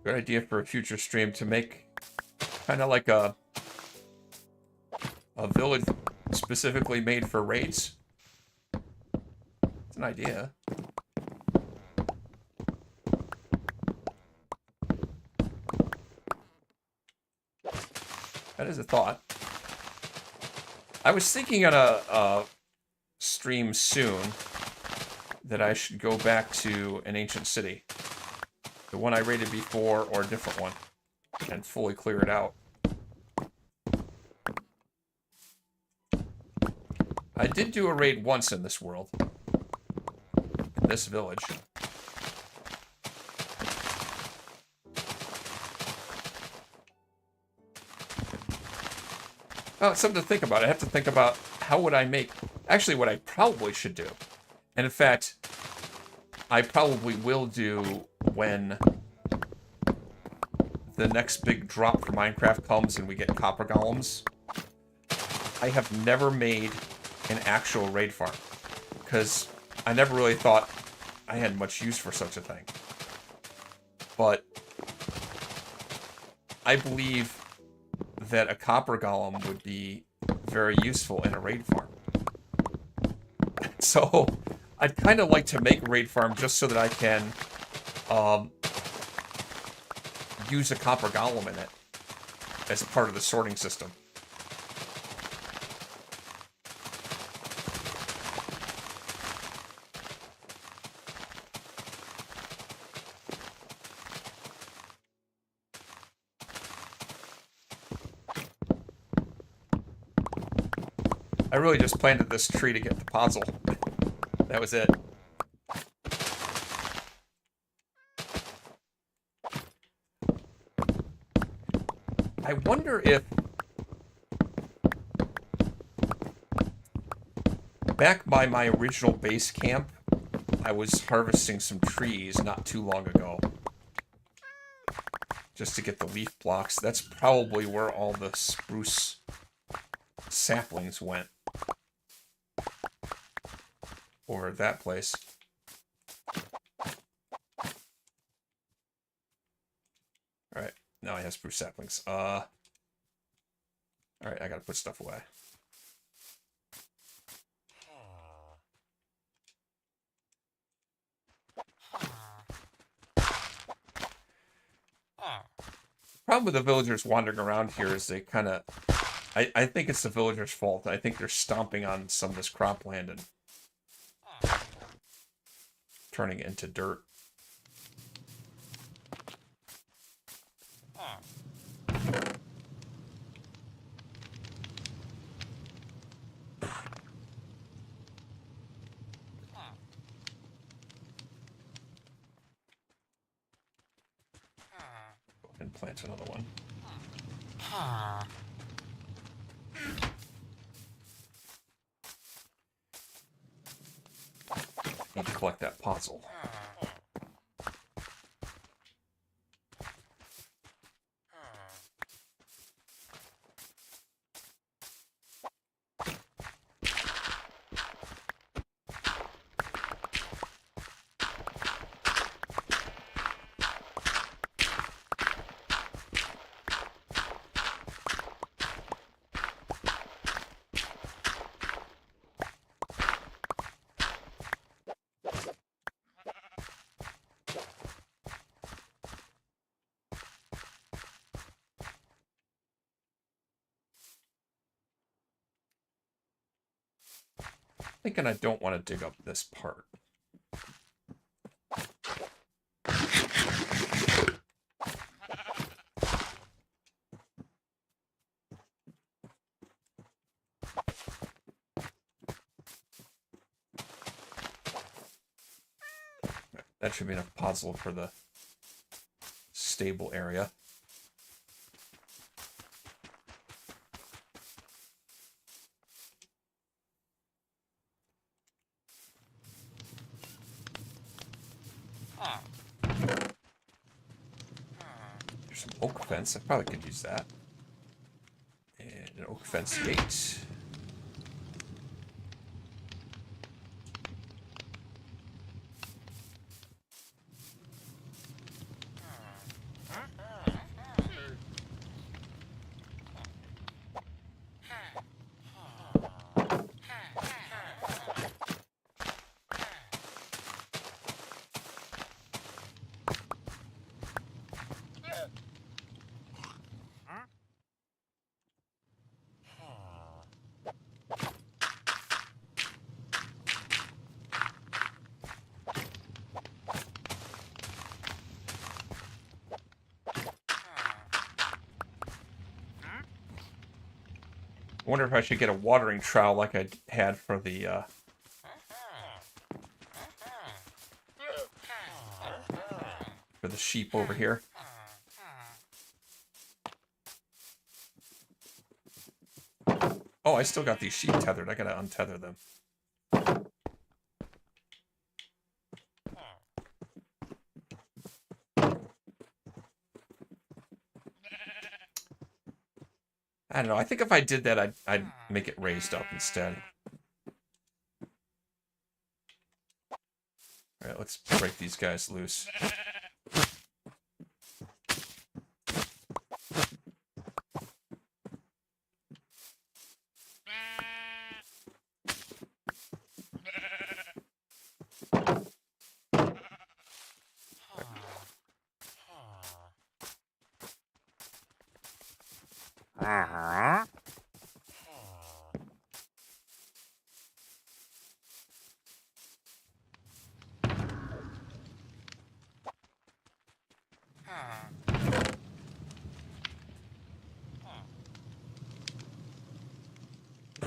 Good idea for a future stream to make kind of like a village specifically made for raids. It's an idea. That is a thought. I was thinking on a stream soon that I should go back to an ancient city. The one I raided before, or a different one, and fully clear it out. I did do a raid once in this world. In this village. Oh, it's something to think about. I have to think about how would I make... Actually, what I probably should do. And in fact, I probably will do when the next big drop for Minecraft comes and we get copper golems. I have never made an actual raid farm. Because I never really thought I had much use for such a thing. But I believe that a copper golem would be very useful in a raid farm. So I'd kind of like to make a raid farm just so that I can use a copper golem in it as part of the sorting system. I really just planted this tree to get the puzzle. That was it. I wonder if... Back by my original base camp, I was harvesting some trees not too long ago. Just to get the leaf blocks. That's probably where all the spruce saplings went. Over that place. Alright, now I have spruce saplings. Alright, I gotta put stuff away. problem with the villagers wandering around here is they kind of... I think it's the villagers' fault. I think they're stomping on some of this cropland and turning it into dirt. And plant another one. Need to collect that puzzle. Thinking I don't want to dig up this part. That should be enough puzzle for the stable area. There's some oak fence. I probably could use that. And an oak fence gate. I wonder if I should get a watering trowel like I had for the sheep over here. Oh, I still got these sheep tethered. I gotta untether them. I don't know. I think if I did that, I'd make it raised up instead. All right, let's break these guys loose.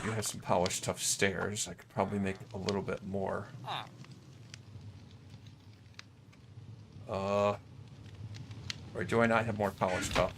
You have some polished tough stairs. I could probably make a little bit more. Or do I not have more polished tough?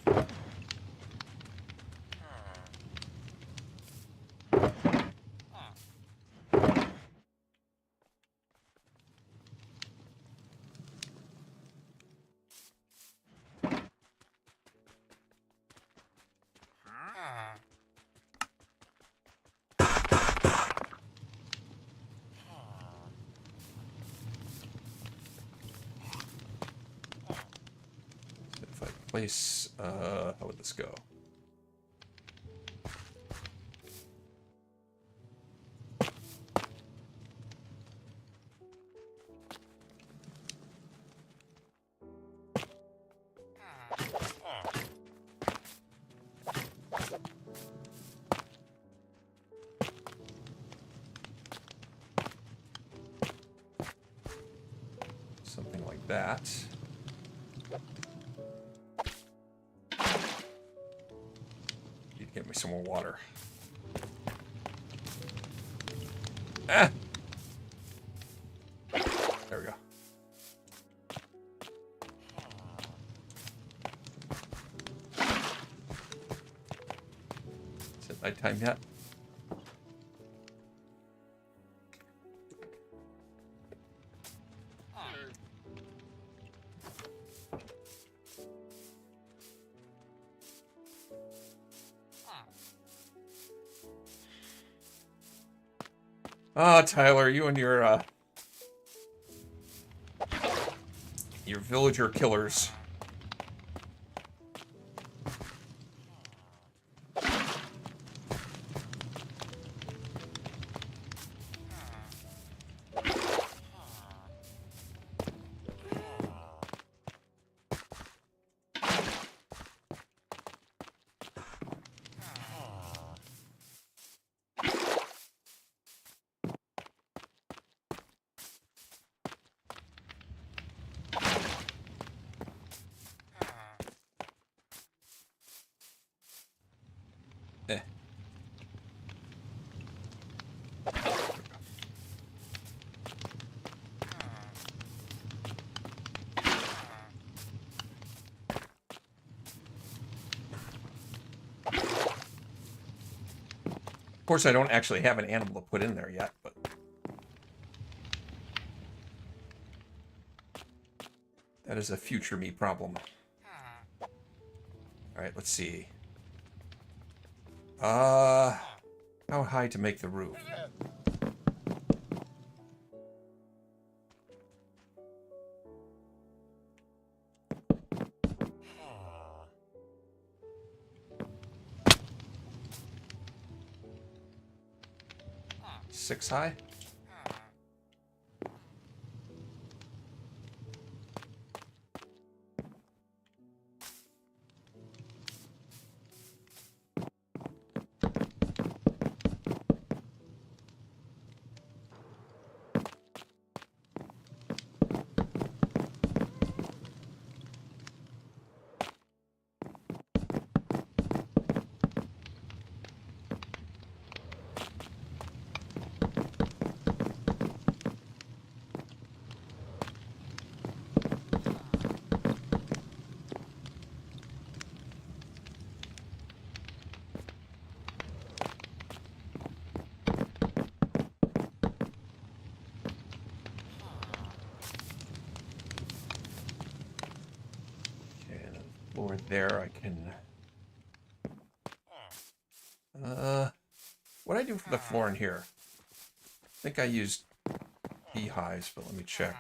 Place, how would this go? that. Need to get me some more water. Ah! There we go. Is it nighttime yet? Ah, Tyler, you and your villager killers. Eh. Of course, I don't actually have an animal to put in there yet, but that is a future me problem. All right, let's see. How high to make the roof? Six high? Floor there, I can... What'd I do for the floor in here? I think I used beehives, but let me check.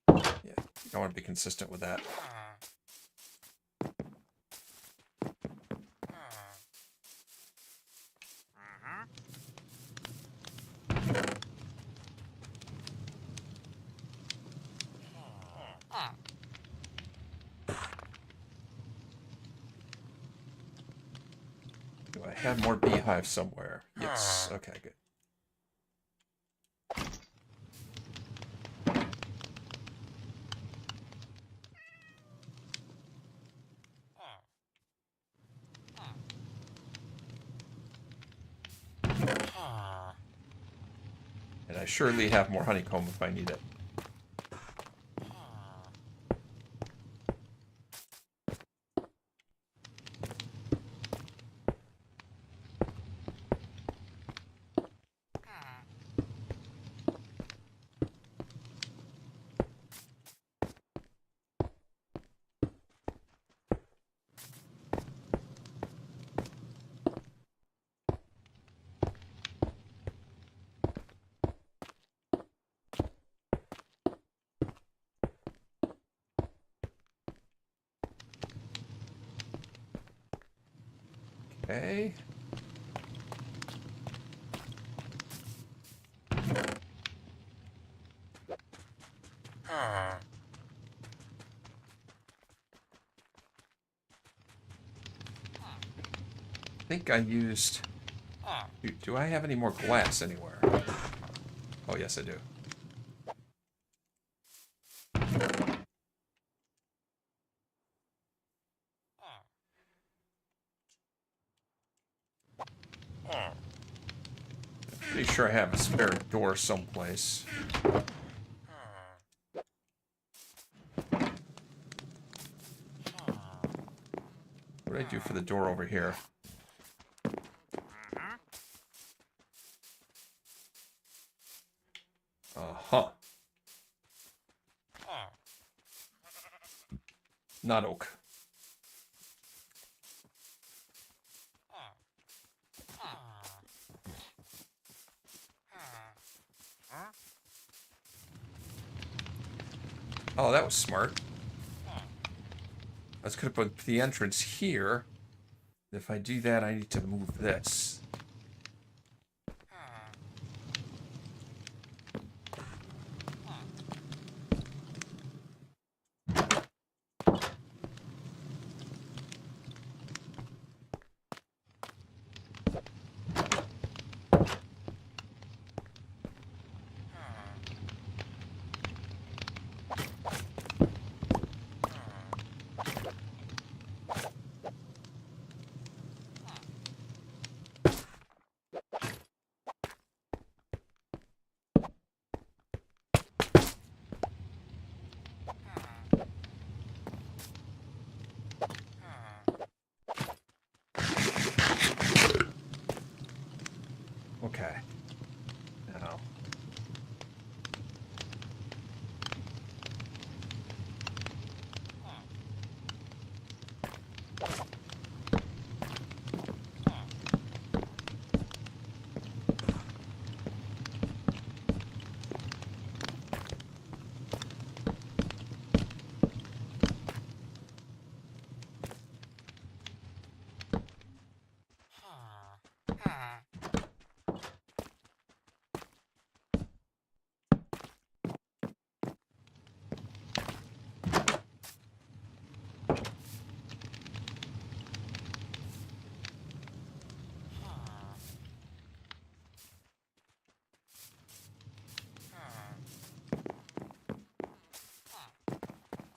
Yeah, I want to be consistent with that. Do I have more beehives somewhere? Yes. Okay, good. And I surely have more honeycomb if I need it. Okay. I think I used... Do I have any more glass anywhere? Oh, yes, I do. Pretty sure I have a spare door someplace. What do I do for the door over here? Uh-huh. Not oak. Oh, that was smart. I was going to put the entrance here. If I do that, I need to move this. Okay. Now.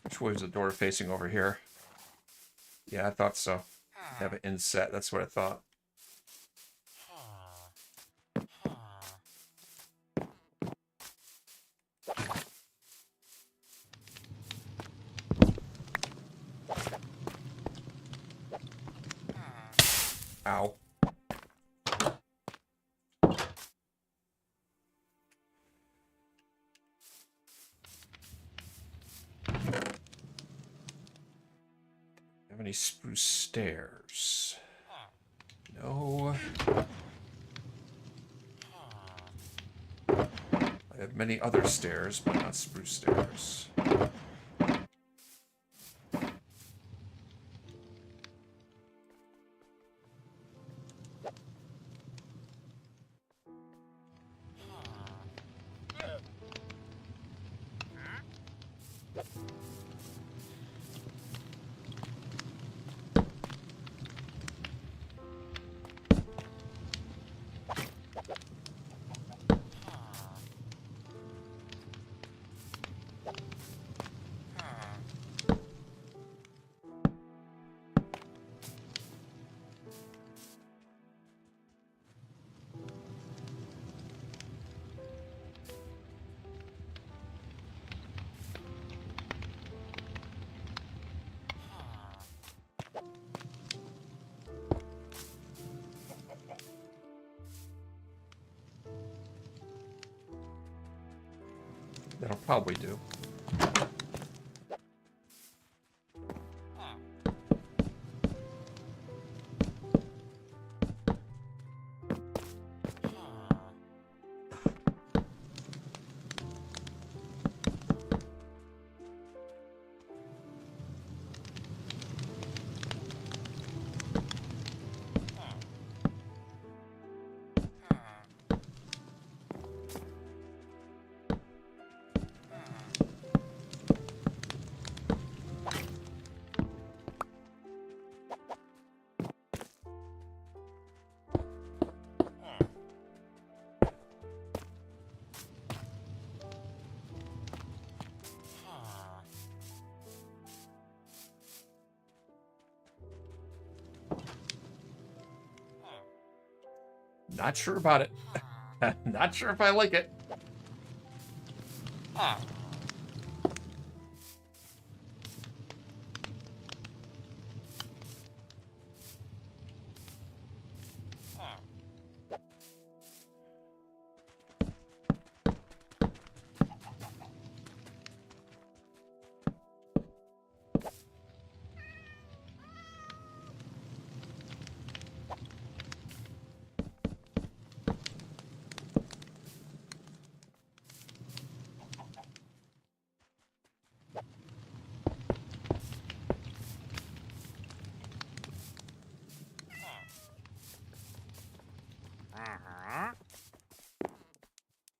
Which way is the door facing over here? Yeah, I thought so. Have it inset, that's what I thought. Ow. Have any spruce stairs? No. I have many other stairs, but not spruce stairs. That'll probably do. Not sure about it. Not sure if I like it.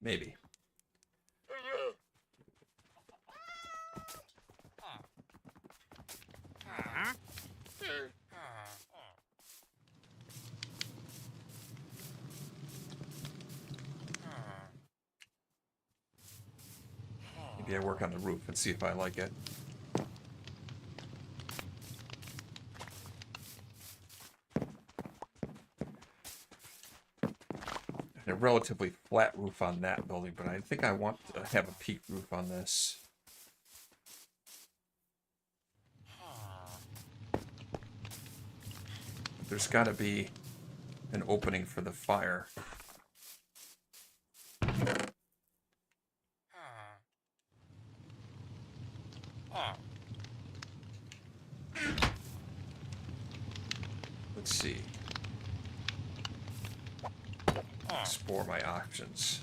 Maybe. Maybe I work on the roof and see if I like it. A relatively flat roof on that building, but I think I want to have a peak roof on this. There's got to be an opening for the fire. Let's see. Explore my options.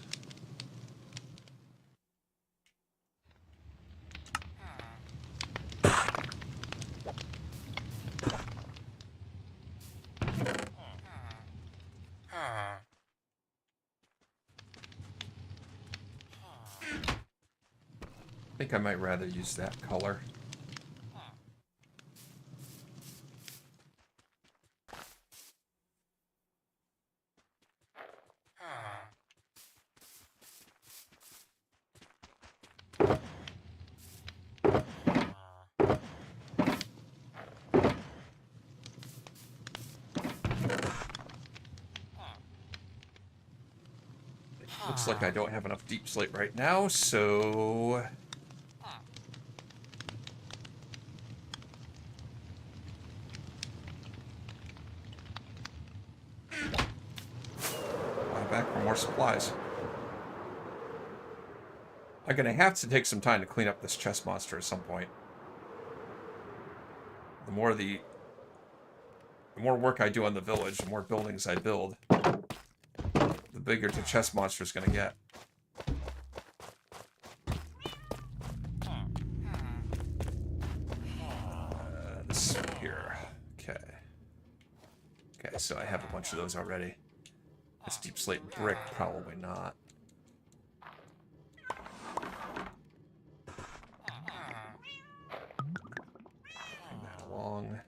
I think I might rather use that color. Looks like I don't have enough deep slate right now, so... I'm back for more supplies. I'm gonna have to take some time to clean up this chest monster at some point. The more work I do on the village, the more buildings I build, the bigger the chest monster is gonna get. This here. Okay. Okay, so I have a bunch of those already. This deep slate brick, probably not. Bring that along.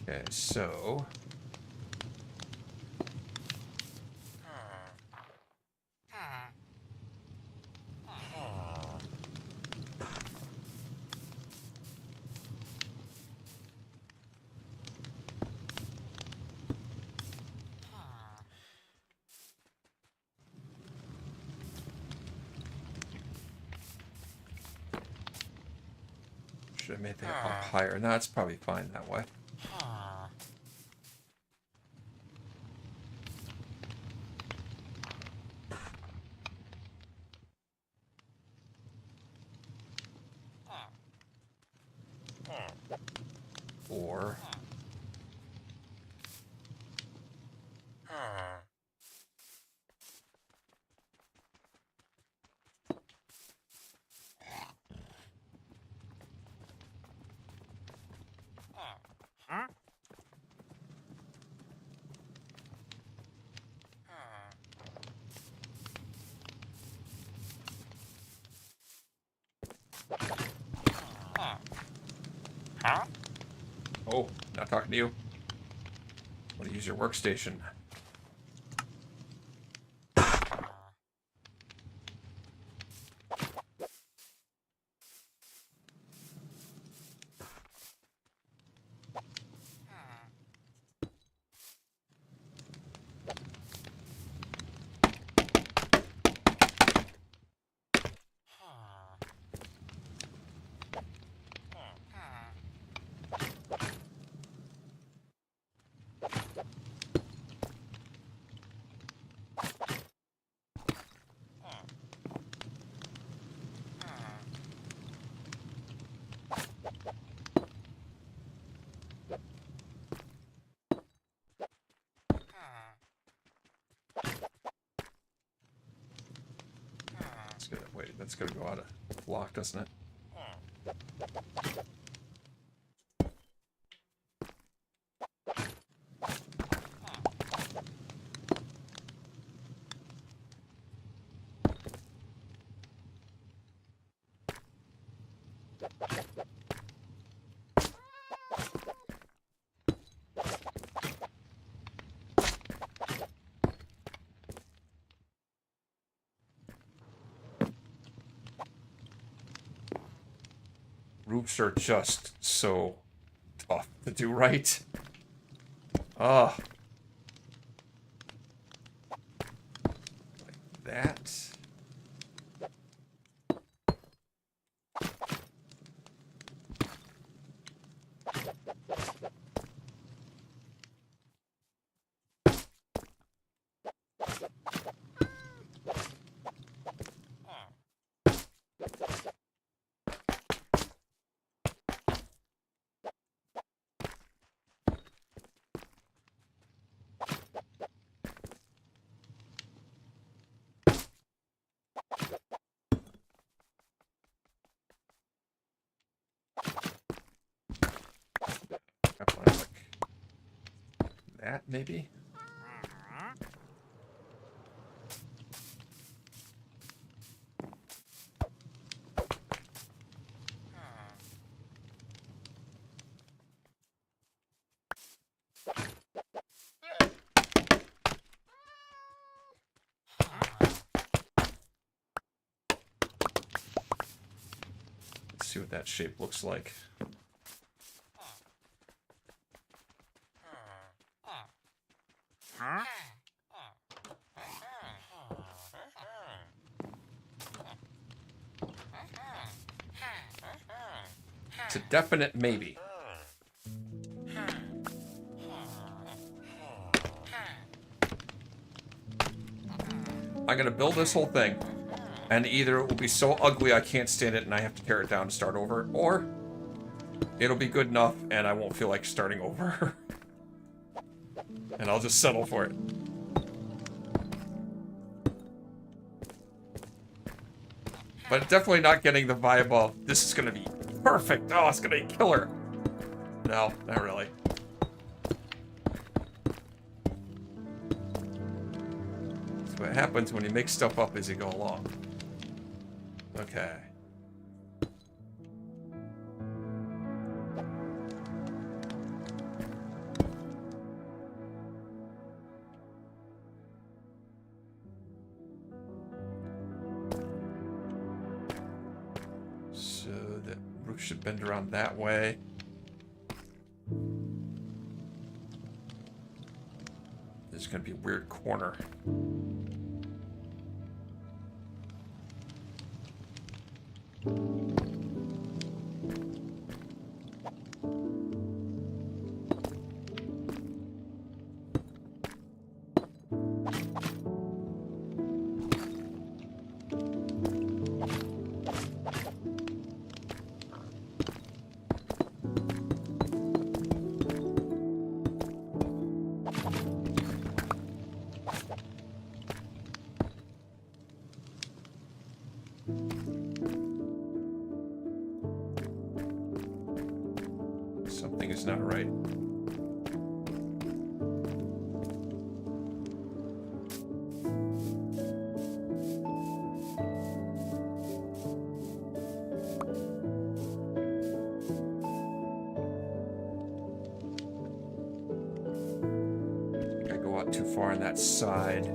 Okay, so... should have made that up higher. No, it's probably fine that way. Or... Oh, not talking to you. I want to use your workstation. Wait, that's gonna go out of block, doesn't it? Roofs are just so tough to do right. Ugh. Like that. That maybe? Let's see what that shape looks like. It's a definite maybe. I'm gonna build this whole thing, and either it will be so ugly I can't stand it and I have to tear it down to start over, or it'll be good enough and I won't feel like starting over. And I'll just settle for it. But definitely not getting the vibe of, this is gonna be perfect. Oh, it's gonna be killer. No, not really. That's what happens when you make stuff up as you go along. Okay. So the roof should bend around that way. There's gonna be a weird corner. Something is not right. too far on that side.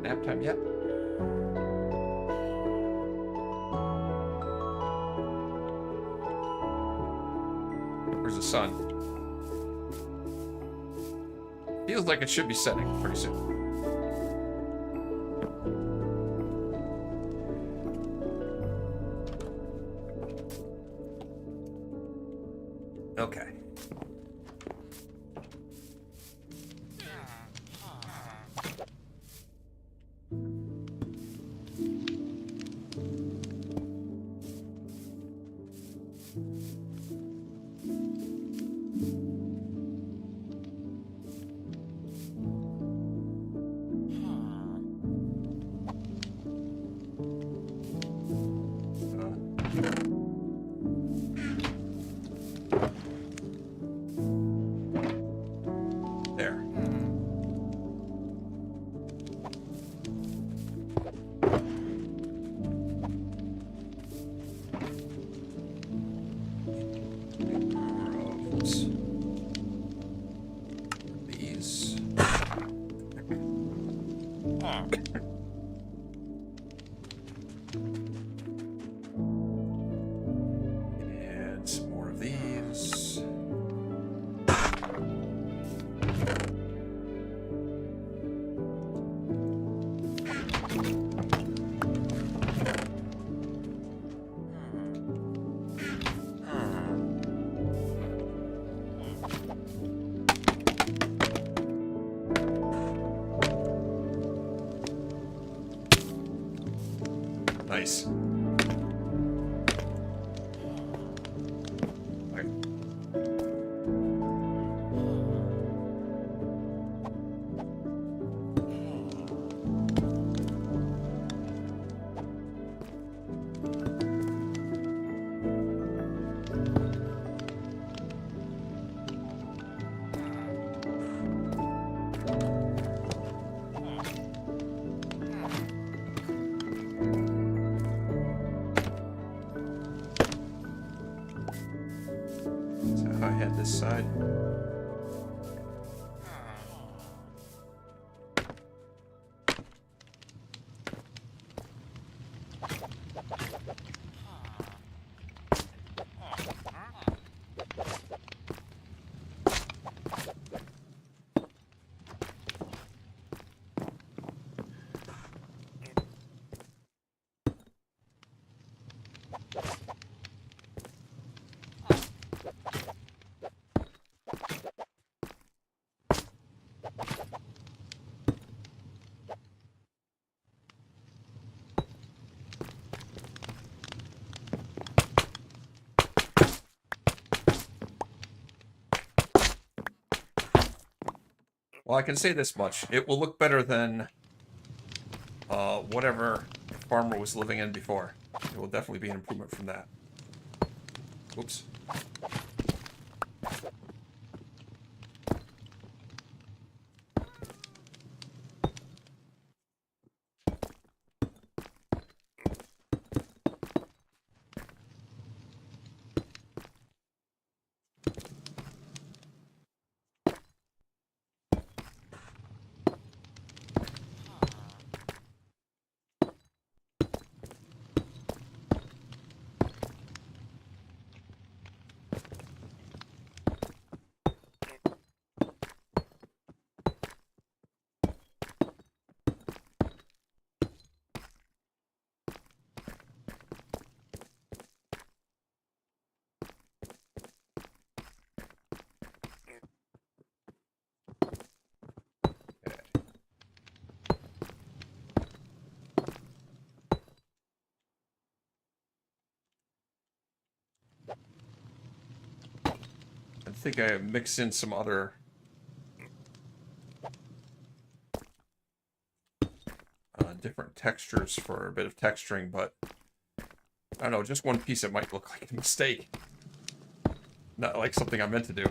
Nap time yet? Where's the sun? Feels like it should be setting pretty soon. Okay. And some more of these. Nice. Okay. I had this side. Well, I can say this much. It will look better than whatever farmer was living in before. It will definitely be an improvement from that. Oops. think I mix in some other different textures for a bit of texturing, but I don't know, just one piece it might look like a mistake. Not like something I meant to do.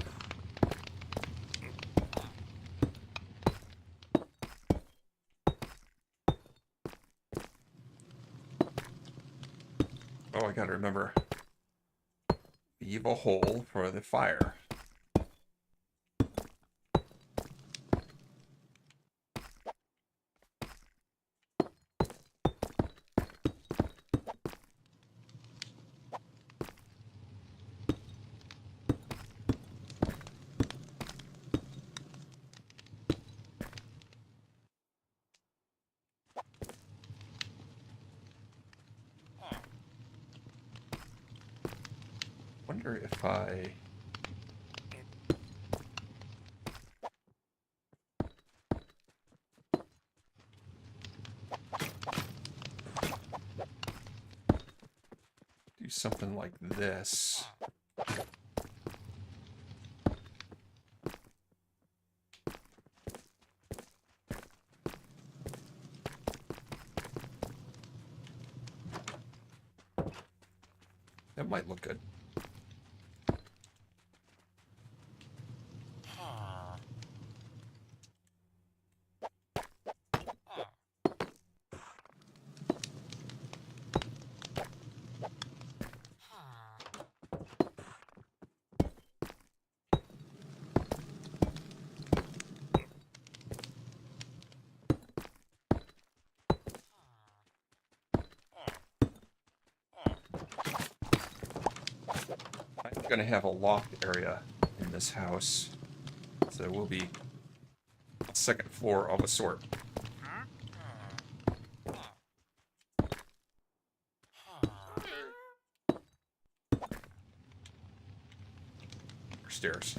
Oh, I gotta remember. Leave a hole for the fire. Wonder if I... do something like this. That might look good. I'm going to have a loft area in this house, so there will be a second floor of a sort. Or stairs.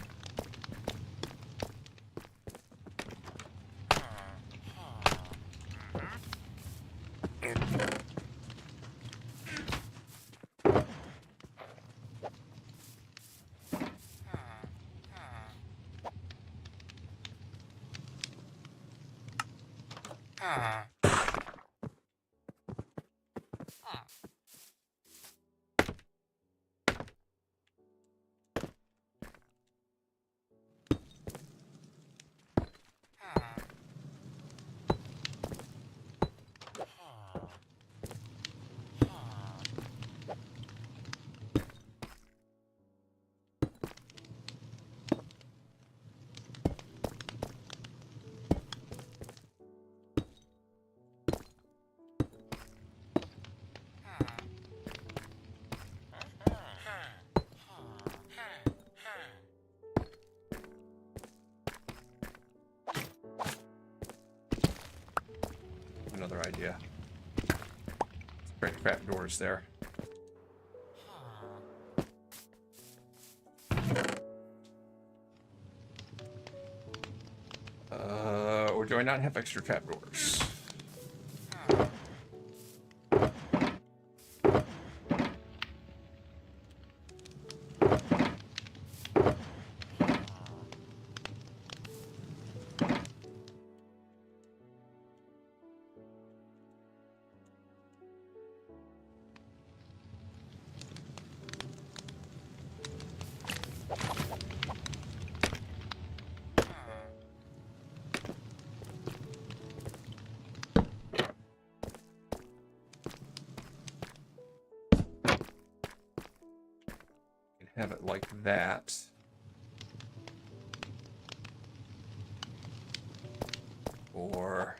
Another idea. Great trap doors there. Or do I not have extra trap doors? Have it like that. Or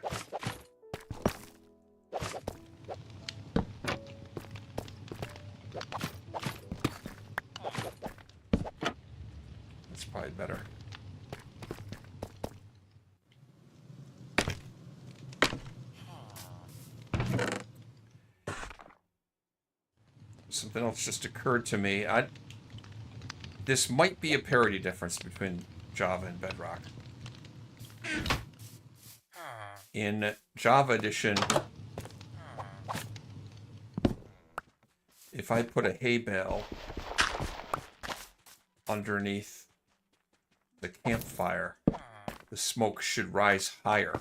that's probably better. Something else just occurred to me. This might be a parity difference between Java and Bedrock. In Java Edition, if I put a hay bale underneath the campfire, the smoke should rise higher.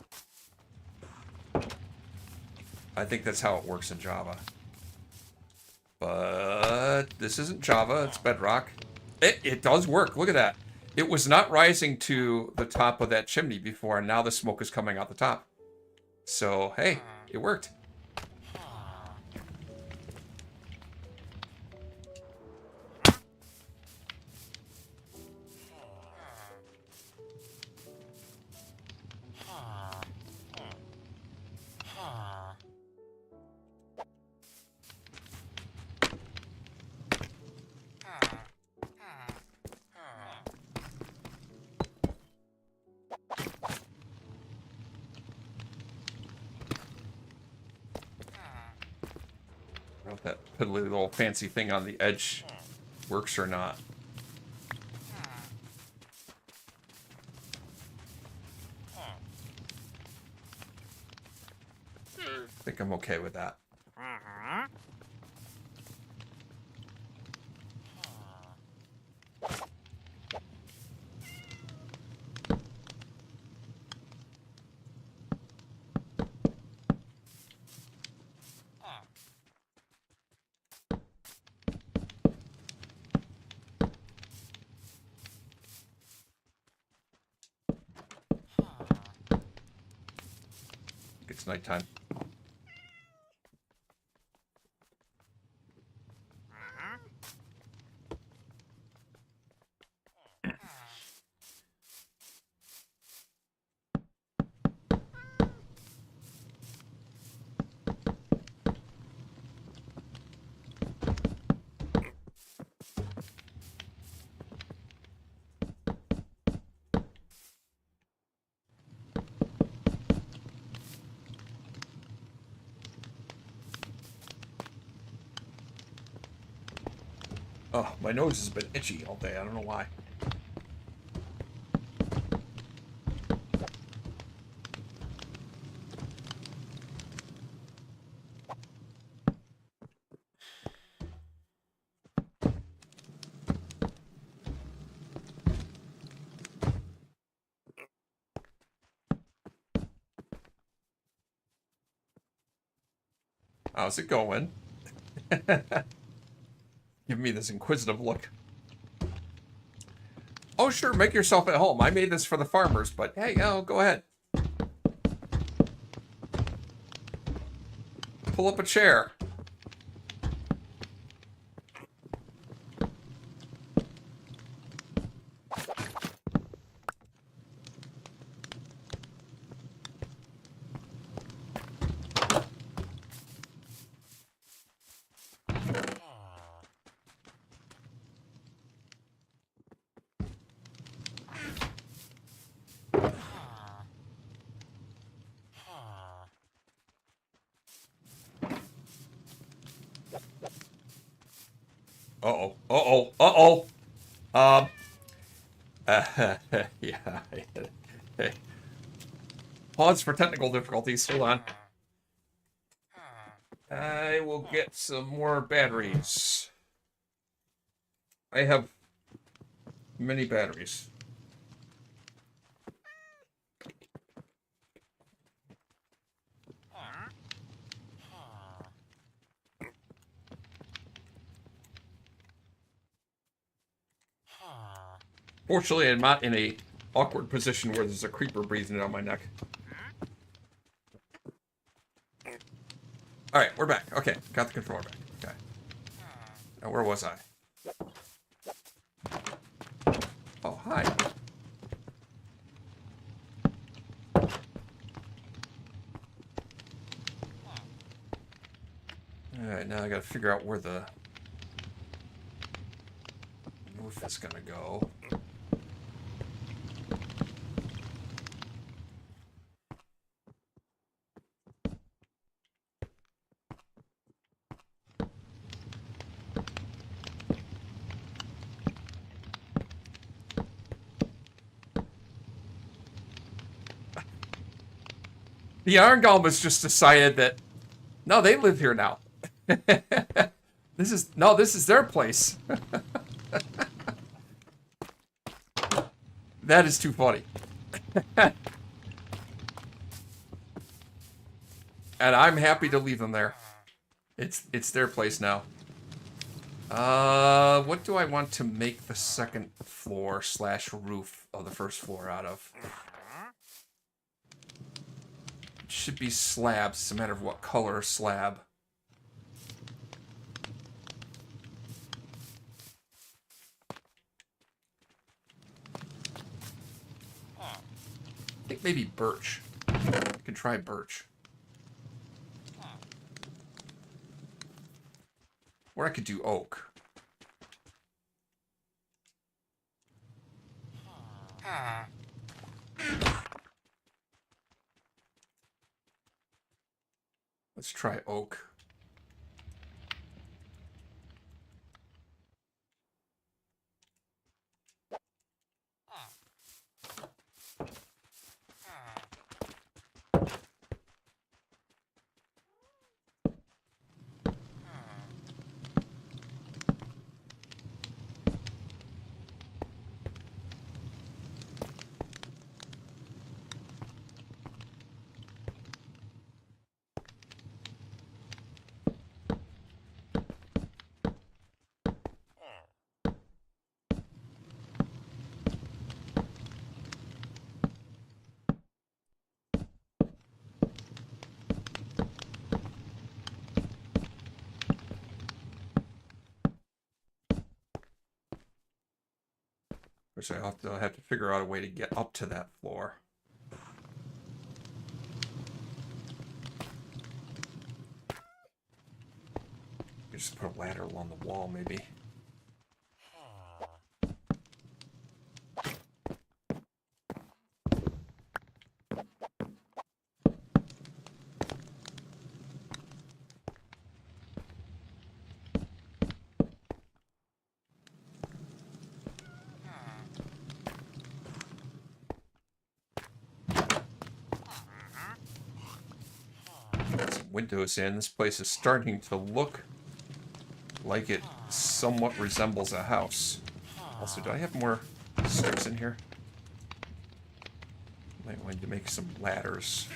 I think that's how it works in Java. But this isn't Java, it's Bedrock. It does work, look at that. It was not rising to the top of that chimney before, and now the smoke is coming out the top. So, hey, it worked. I don't know if that piddly little fancy thing on the edge works or not. I think I'm okay with that. It's nighttime. Oh, my nose has been itchy all day. I don't know why. How's it going? Give me this inquisitive look. Oh, sure, make yourself at home. I made this for the farmers, but hey, go ahead. Pull up a chair. Uh-oh. Uh-oh. Uh-oh. Yeah. Hey. Pause for technical difficulties. Hold on. I will get some more batteries. I have many batteries. Fortunately, I'm not in a awkward position where there's a creeper breathing down my neck. Alright, we're back. Okay, got the controller back. Okay. Now, where was I? Oh, hi. Alright, now I gotta figure out where the roof is gonna go. The Iron Golem has just decided that, no, they live here now. This is their place. That is too funny. And I'm happy to leave them there. It's their place now. What do I want to make the second floor / roof of the first floor out of? It should be slabs. It's a matter of what color slab. I think maybe birch. I can try birch. Or I could do oak. Let's try oak. Which I'll have to figure out a way to get up to that floor. Just put a ladder along the wall, maybe. Windows in. This place is starting to look like it somewhat resembles a house. Also, do I have more sticks in here? Might want to make some ladders.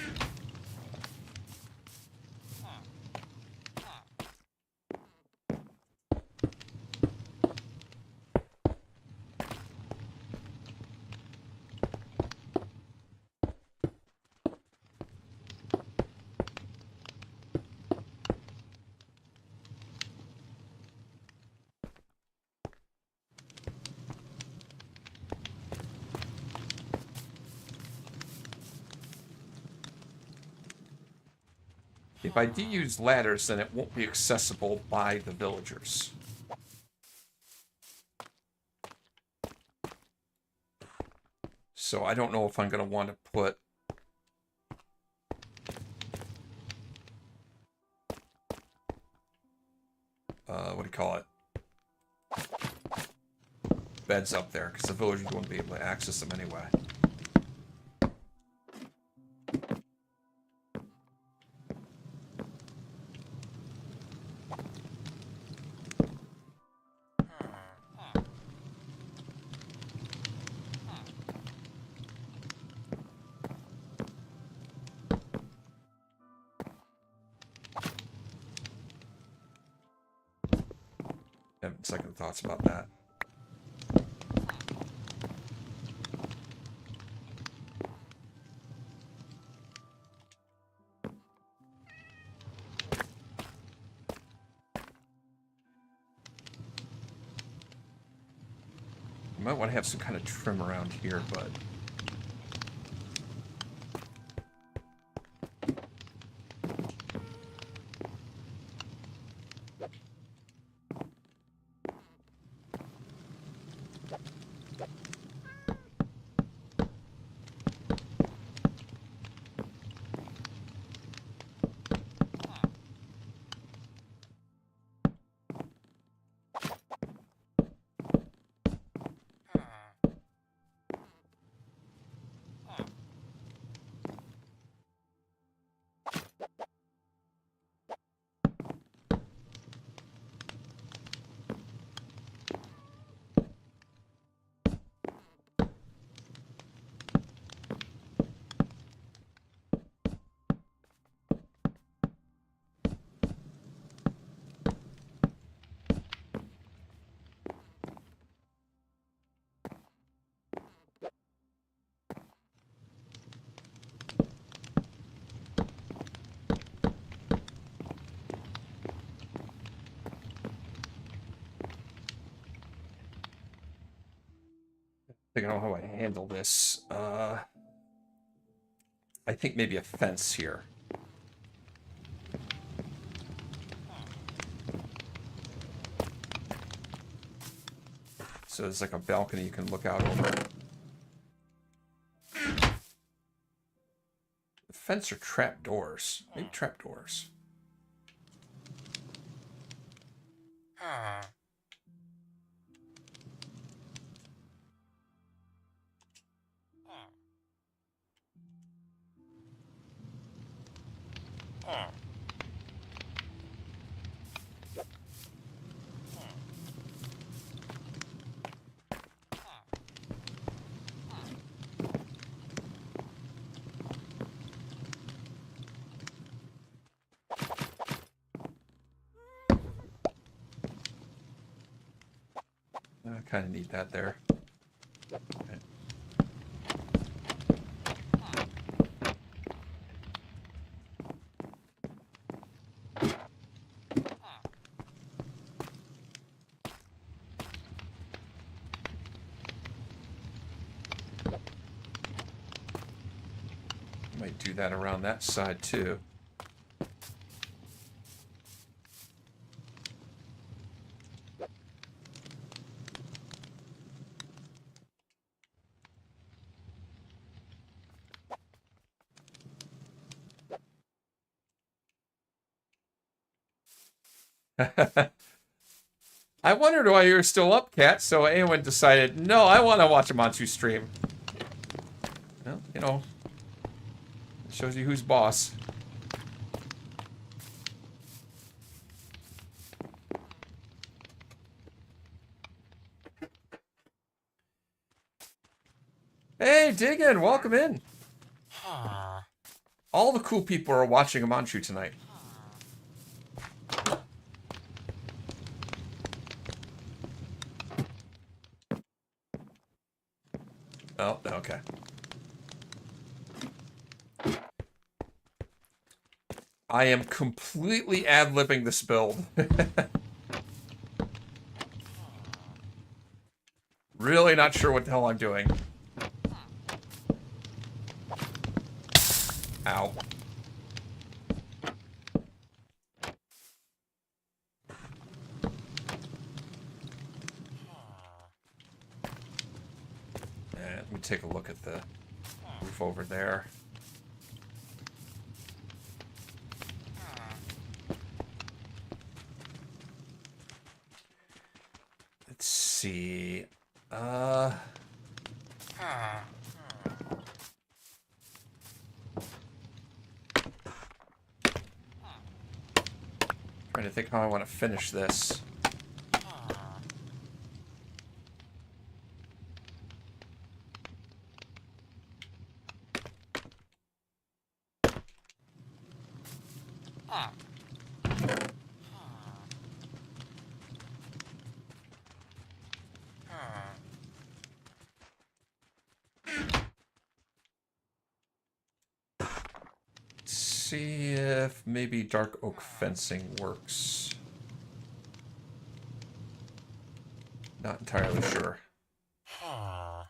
If I do use ladders, then it won't be accessible by the villagers. So I don't know if I'm going to want to put what do you call it? Beds up there, because the villagers won't be able to access them anyway. Having second thoughts about that. You might want to have some kind of trim around here, but Thinking about how I handle this. I think maybe a fence here. So there's like a balcony you can look out over. The fence or trap doors? Maybe trap doors. I kind of need that there. Okay. Might do that around that side too. I wondered why you were still up, Cat. So anyone decided, no, I want to watch a Manchu stream. Well, you know, it shows you who's boss. Hey, dig in, welcome in. All the cool people are watching a Manchu tonight. Oh, okay. I am completely ad-libbing this build. Really not sure what the hell I'm doing. Ow. Let me take a look at the roof over there. Let's see. Trying to think how I want to finish this. See if maybe dark oak fencing works. Not entirely sure. Oh.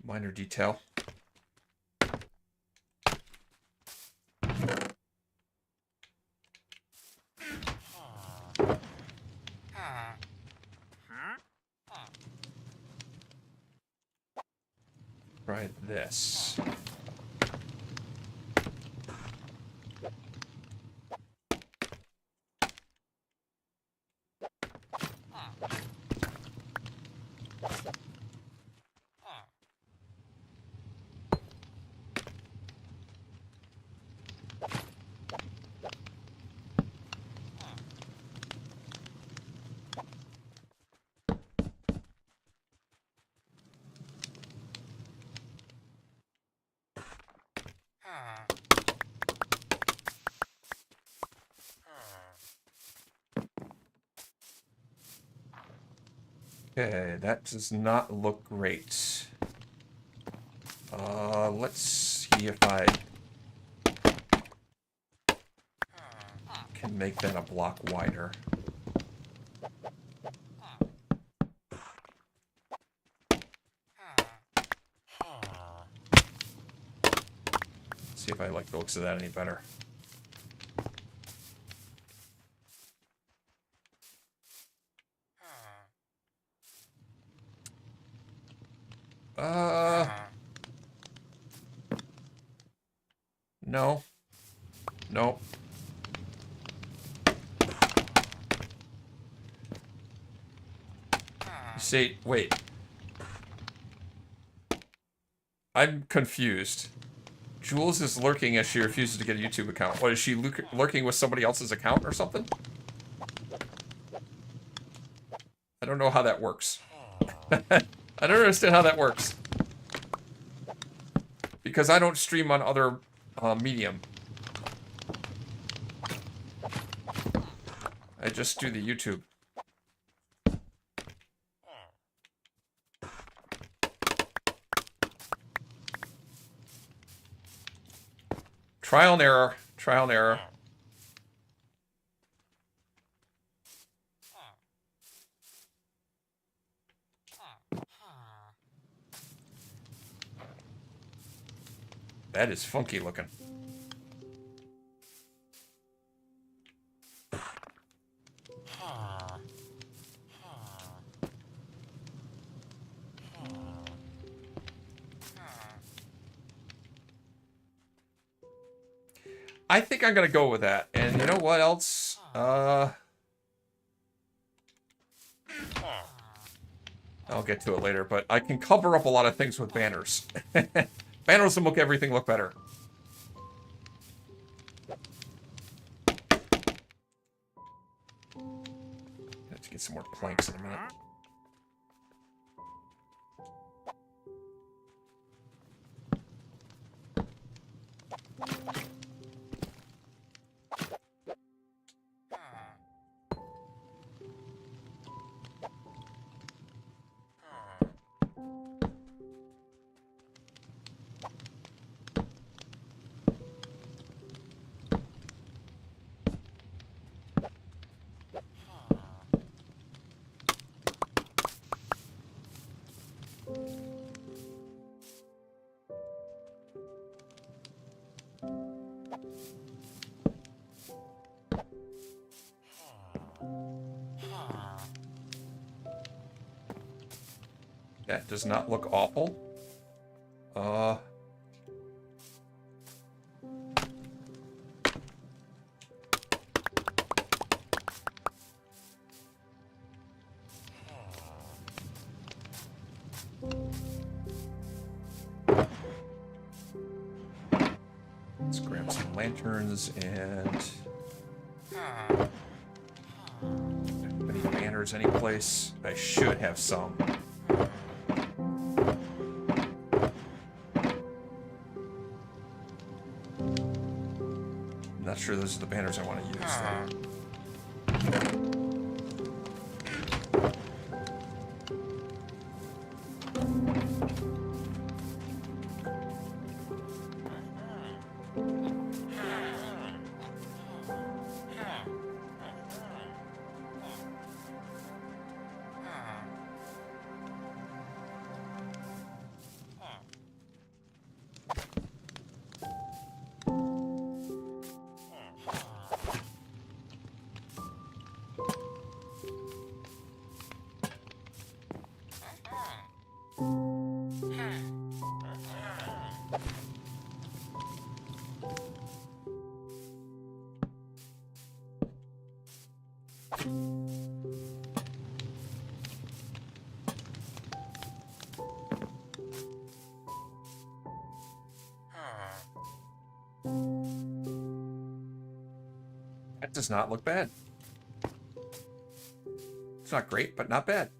Minor detail. Try this. Okay, that does not look great. Let's see if I can make that a block wider. See if I like the looks of that any better. No. No. See, wait. I'm confused. Jules is lurking as she refuses to get a YouTube account. What, is she lurking with somebody else's account or something? I don't know how that works. I don't understand how that works. Because I don't stream on other medium. I just do the YouTube. Trial and error. Trial and error. That is funky looking. I think I'm gonna go with that. And you know what else? I'll get to it later, but I can cover up a lot of things with banners. Banners will make everything look better. Let's get some more planks in a minute. That does not look awful. Let's grab some lanterns and any banners any place. I should have some. I'm not sure those are the banners I want to use though. That does not look bad. It's not great, but not bad.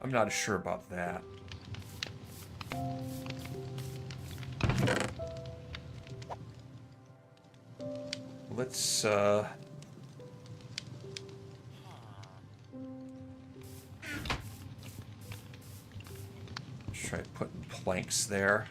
I'm not sure about that. Let's try putting planks there.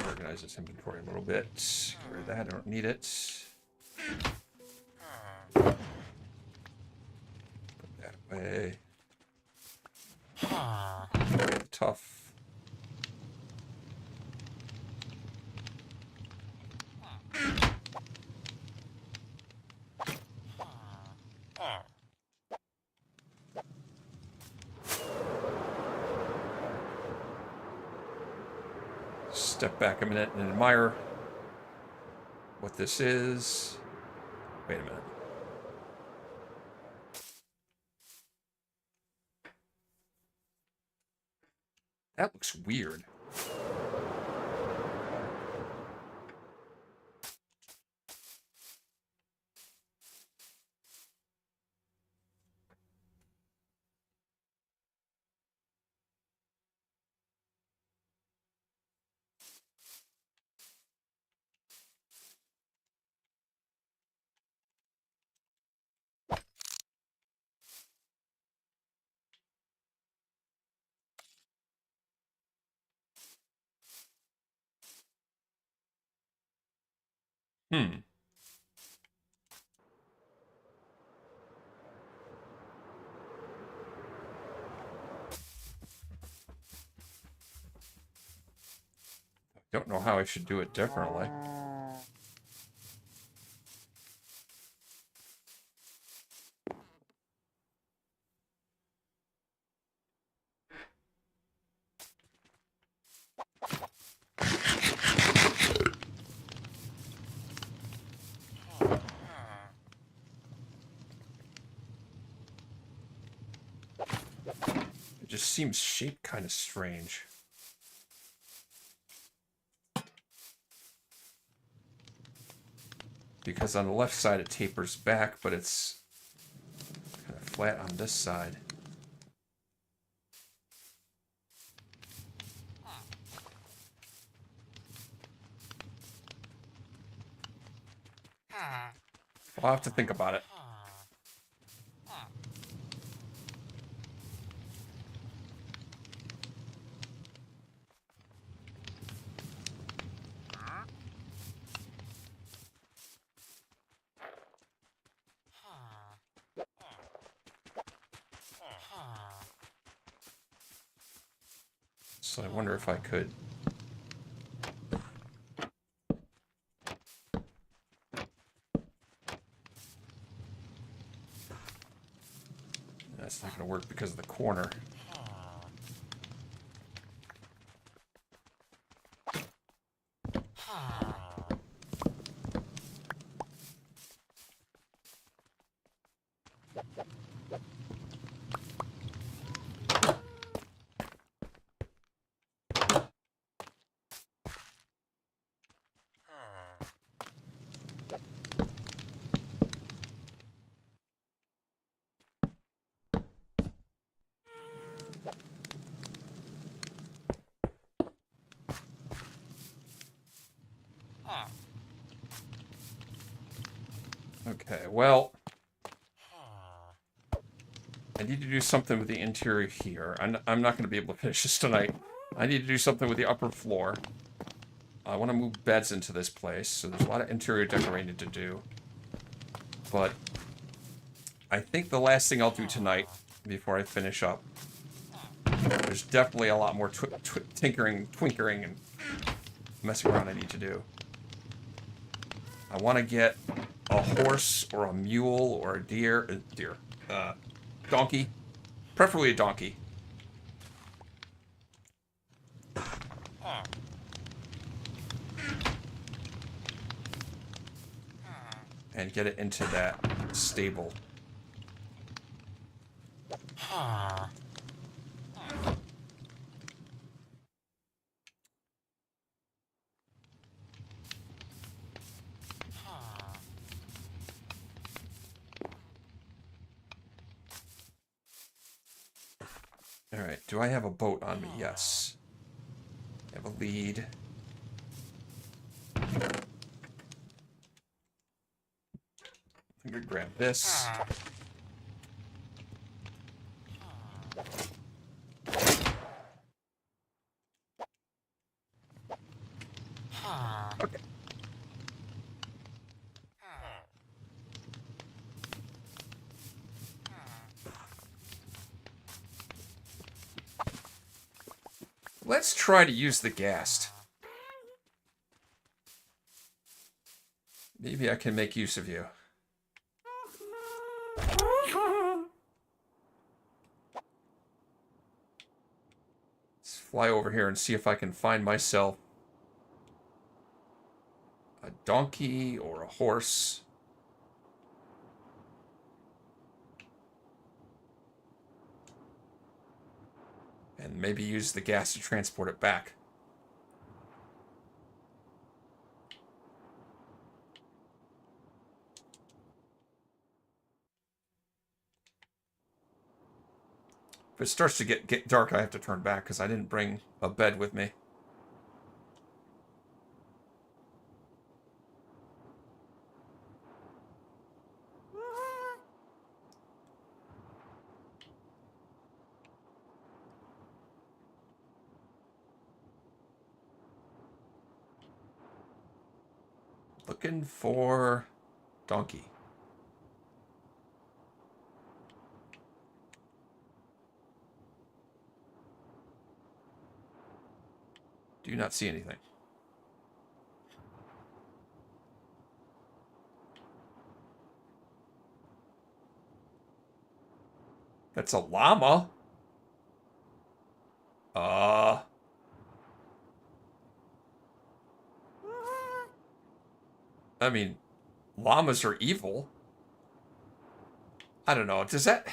Organize this inventory a little bit. Get rid of that, I don't need it. Put that away. Very tough. Step back a minute and admire what this is. Wait a minute. That looks weird. Hmm. Don't know how I should do it differently. It just seems shaped kind of strange. Because on the left side it tapers back, but it's kind of flat on this side. I'll have to think about it. So I wonder if I could... That's not going to work because of the corner. Okay, well, I need to do something with the interior here. I'm not going to be able to finish this tonight. I need to do something with the upper floor. I want to move beds into this place, so there's a lot of interior decorating to do. But I think the last thing I'll do tonight, before I finish up, there's definitely a lot more tinkering, twinkering, and messing around I need to do. I want to get a horse or a mule or a donkey, preferably a donkey. And get it into that stable. Alright, do I have a boat on me? Yes. I have a lead. I'm gonna grab this. Okay. Let's try to use the ghast. Maybe I can make use of you. Let's fly over here and see if I can find myself a donkey or a horse. And maybe use the gas to transport it back. If it starts to get dark, I have to turn back because I didn't bring a bed with me. Looking for donkey. Do not see anything. That's a llama. I mean, llamas are evil. I don't know. Does that...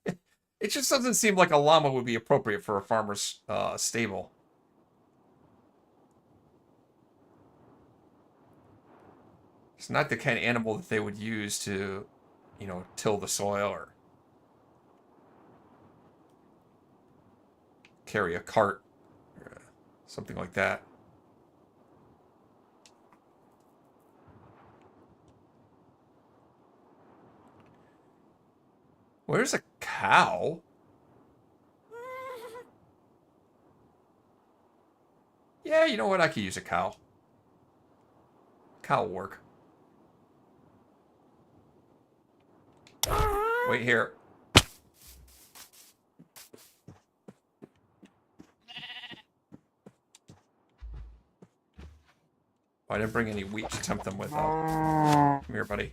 It just doesn't seem like a llama would be appropriate for a farmer's stable. It's not the kind of animal that they would use to, you know, till the soil or carry a cart or something like that. Where's a cow? Yeah, you know what? I could use a cow. Cow will work. Wait here. Oh, I didn't bring any wheat to tempt them with, though. Come here, buddy.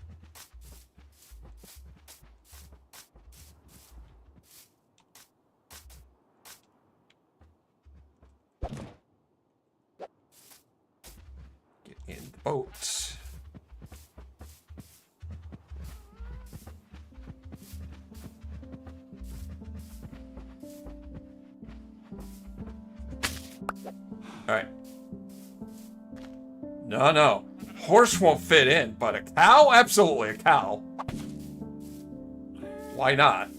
Get in the boat. Alright. No. Horse won't fit in, but a cow? Absolutely, a cow. Why not?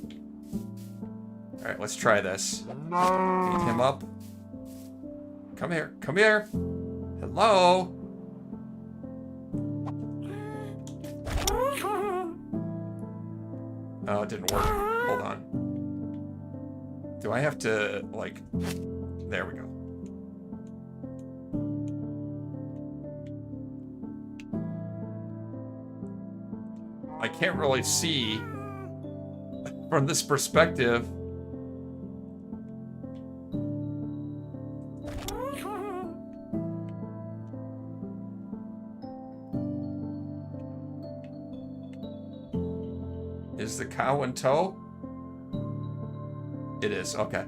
Alright, let's try this. Feed him up. Come here. Come here. Hello? Oh, it didn't work. Hold on. Do I have to, like... There we go. I can't really see from this perspective. Is the cow in tow? It is, okay.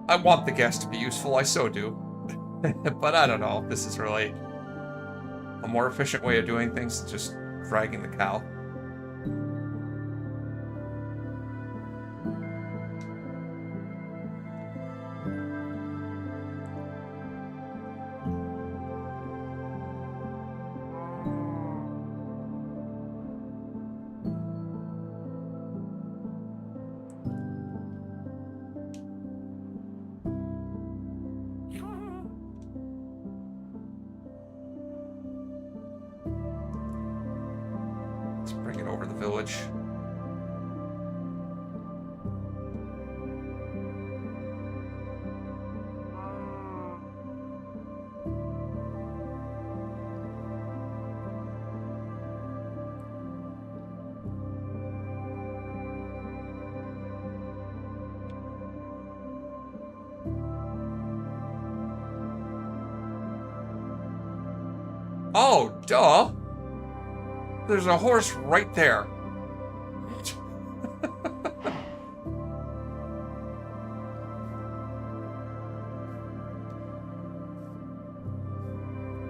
I want the gas to be useful, I so do. But I don't know if this is really a more efficient way of doing things than just dragging the cow. Village. Oh, duh. There's a horse right there.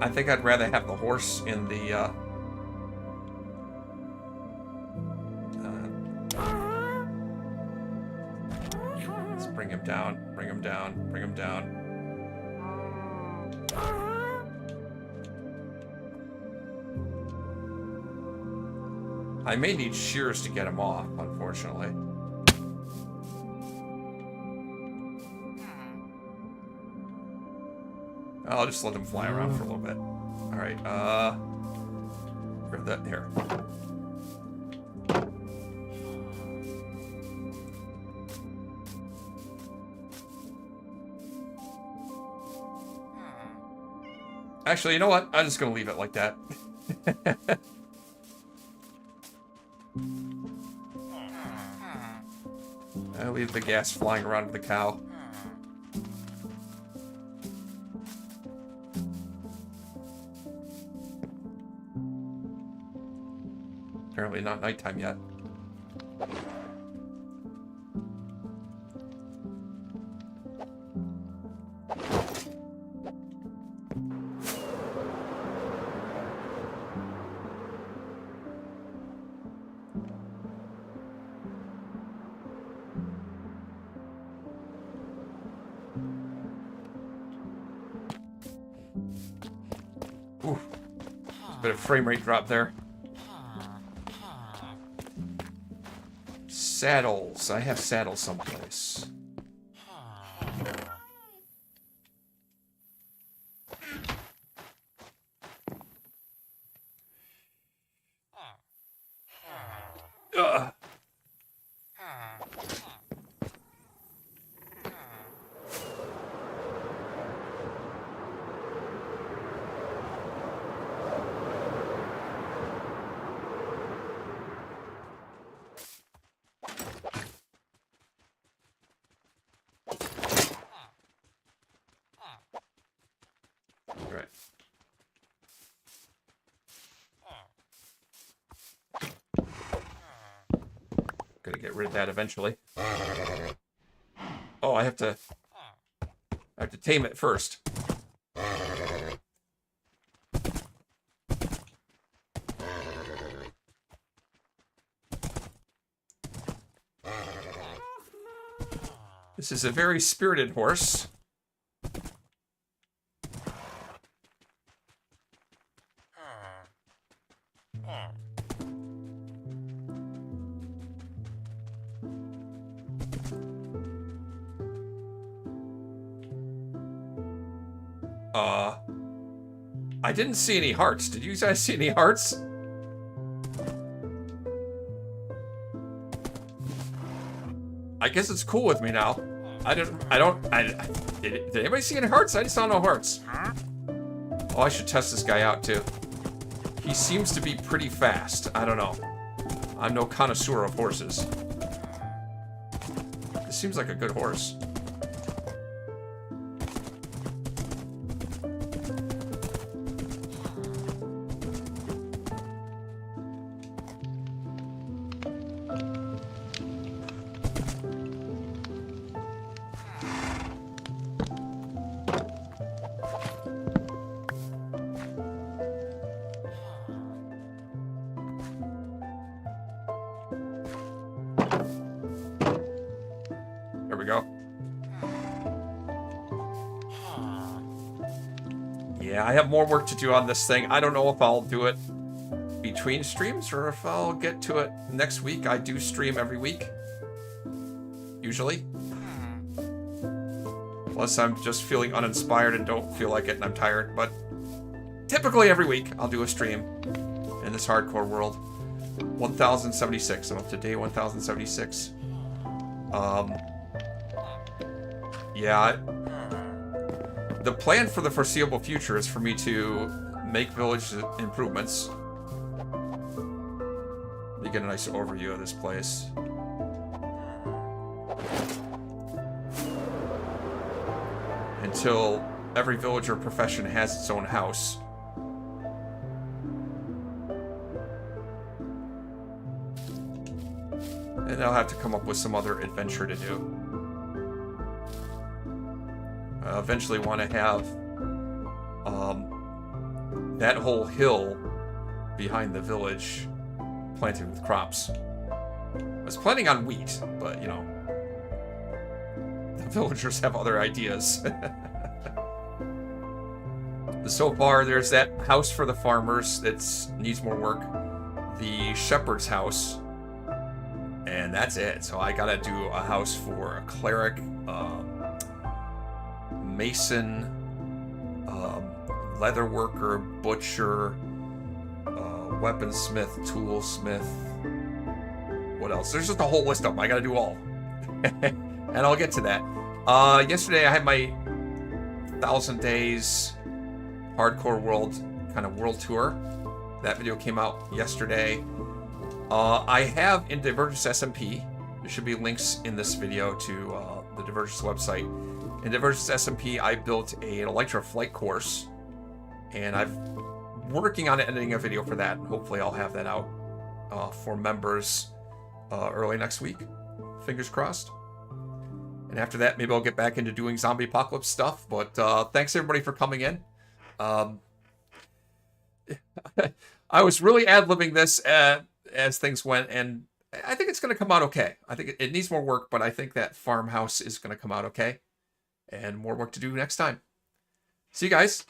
I think I'd rather have the horse in the, let's bring him down, bring him down, bring him down. I may need shears to get him off, unfortunately. I'll just let him fly around for a little bit. Alright, grab that here. Actually, you know what? I'm just gonna leave it like that. I'll leave the gas flying around to the cow. Apparently not nighttime yet. Ooh, a bit of frame rate drop there. Saddles. I have saddles someplace. Ugh. Gonna get rid of that eventually. Oh, I have to tame it first. This is a very spirited horse. I didn't see any hearts. Did you guys see any hearts? I guess it's cool with me now. Did anybody see any hearts? I just saw no hearts. Oh, I should test this guy out too. He seems to be pretty fast. I don't know. I'm no connoisseur of horses. This seems like a good horse. There we go. Yeah, I have more work to do on this thing. I don't know if I'll do it between streams or if I'll get to it next week. I do stream every week. Usually. Unless I'm just feeling uninspired and don't feel like it and I'm tired. But typically every week I'll do a stream in this hardcore world. 1076. I'm up to day 1076. Yeah, the plan for the foreseeable future is for me to make village improvements. Let me get a nice overview of this place. Until every villager profession has its own house. And I'll have to come up with some other adventure to do. I eventually want to have that whole hill behind the village planted with crops. I was planning on wheat, but you know, the villagers have other ideas. So far, there's that house for the farmers that needs more work, the shepherd's house, and that's it. So I gotta do a house for a cleric, mason, leather worker, butcher, weaponsmith, toolsmith. What else? There's just a whole list of them. I gotta do all. And I'll get to that. Yesterday I had my 1,000 Days Hardcore World kind of world tour. That video came out yesterday. I have in Divergence SMP, there should be links in this video to the Divergence website. In Divergence SMP, I built an Elytra flight course, and I'm working on editing a video for that. Hopefully I'll have that out for members early next week. Fingers crossed. And after that, maybe I'll get back into doing zombie apocalypse stuff. But thanks everybody for coming in. I was really ad-libbing this as things went, and I think it's going to come out okay. I think it needs more work, but I think that Farmhouse is going to come out okay. And more work to do next time. See you guys.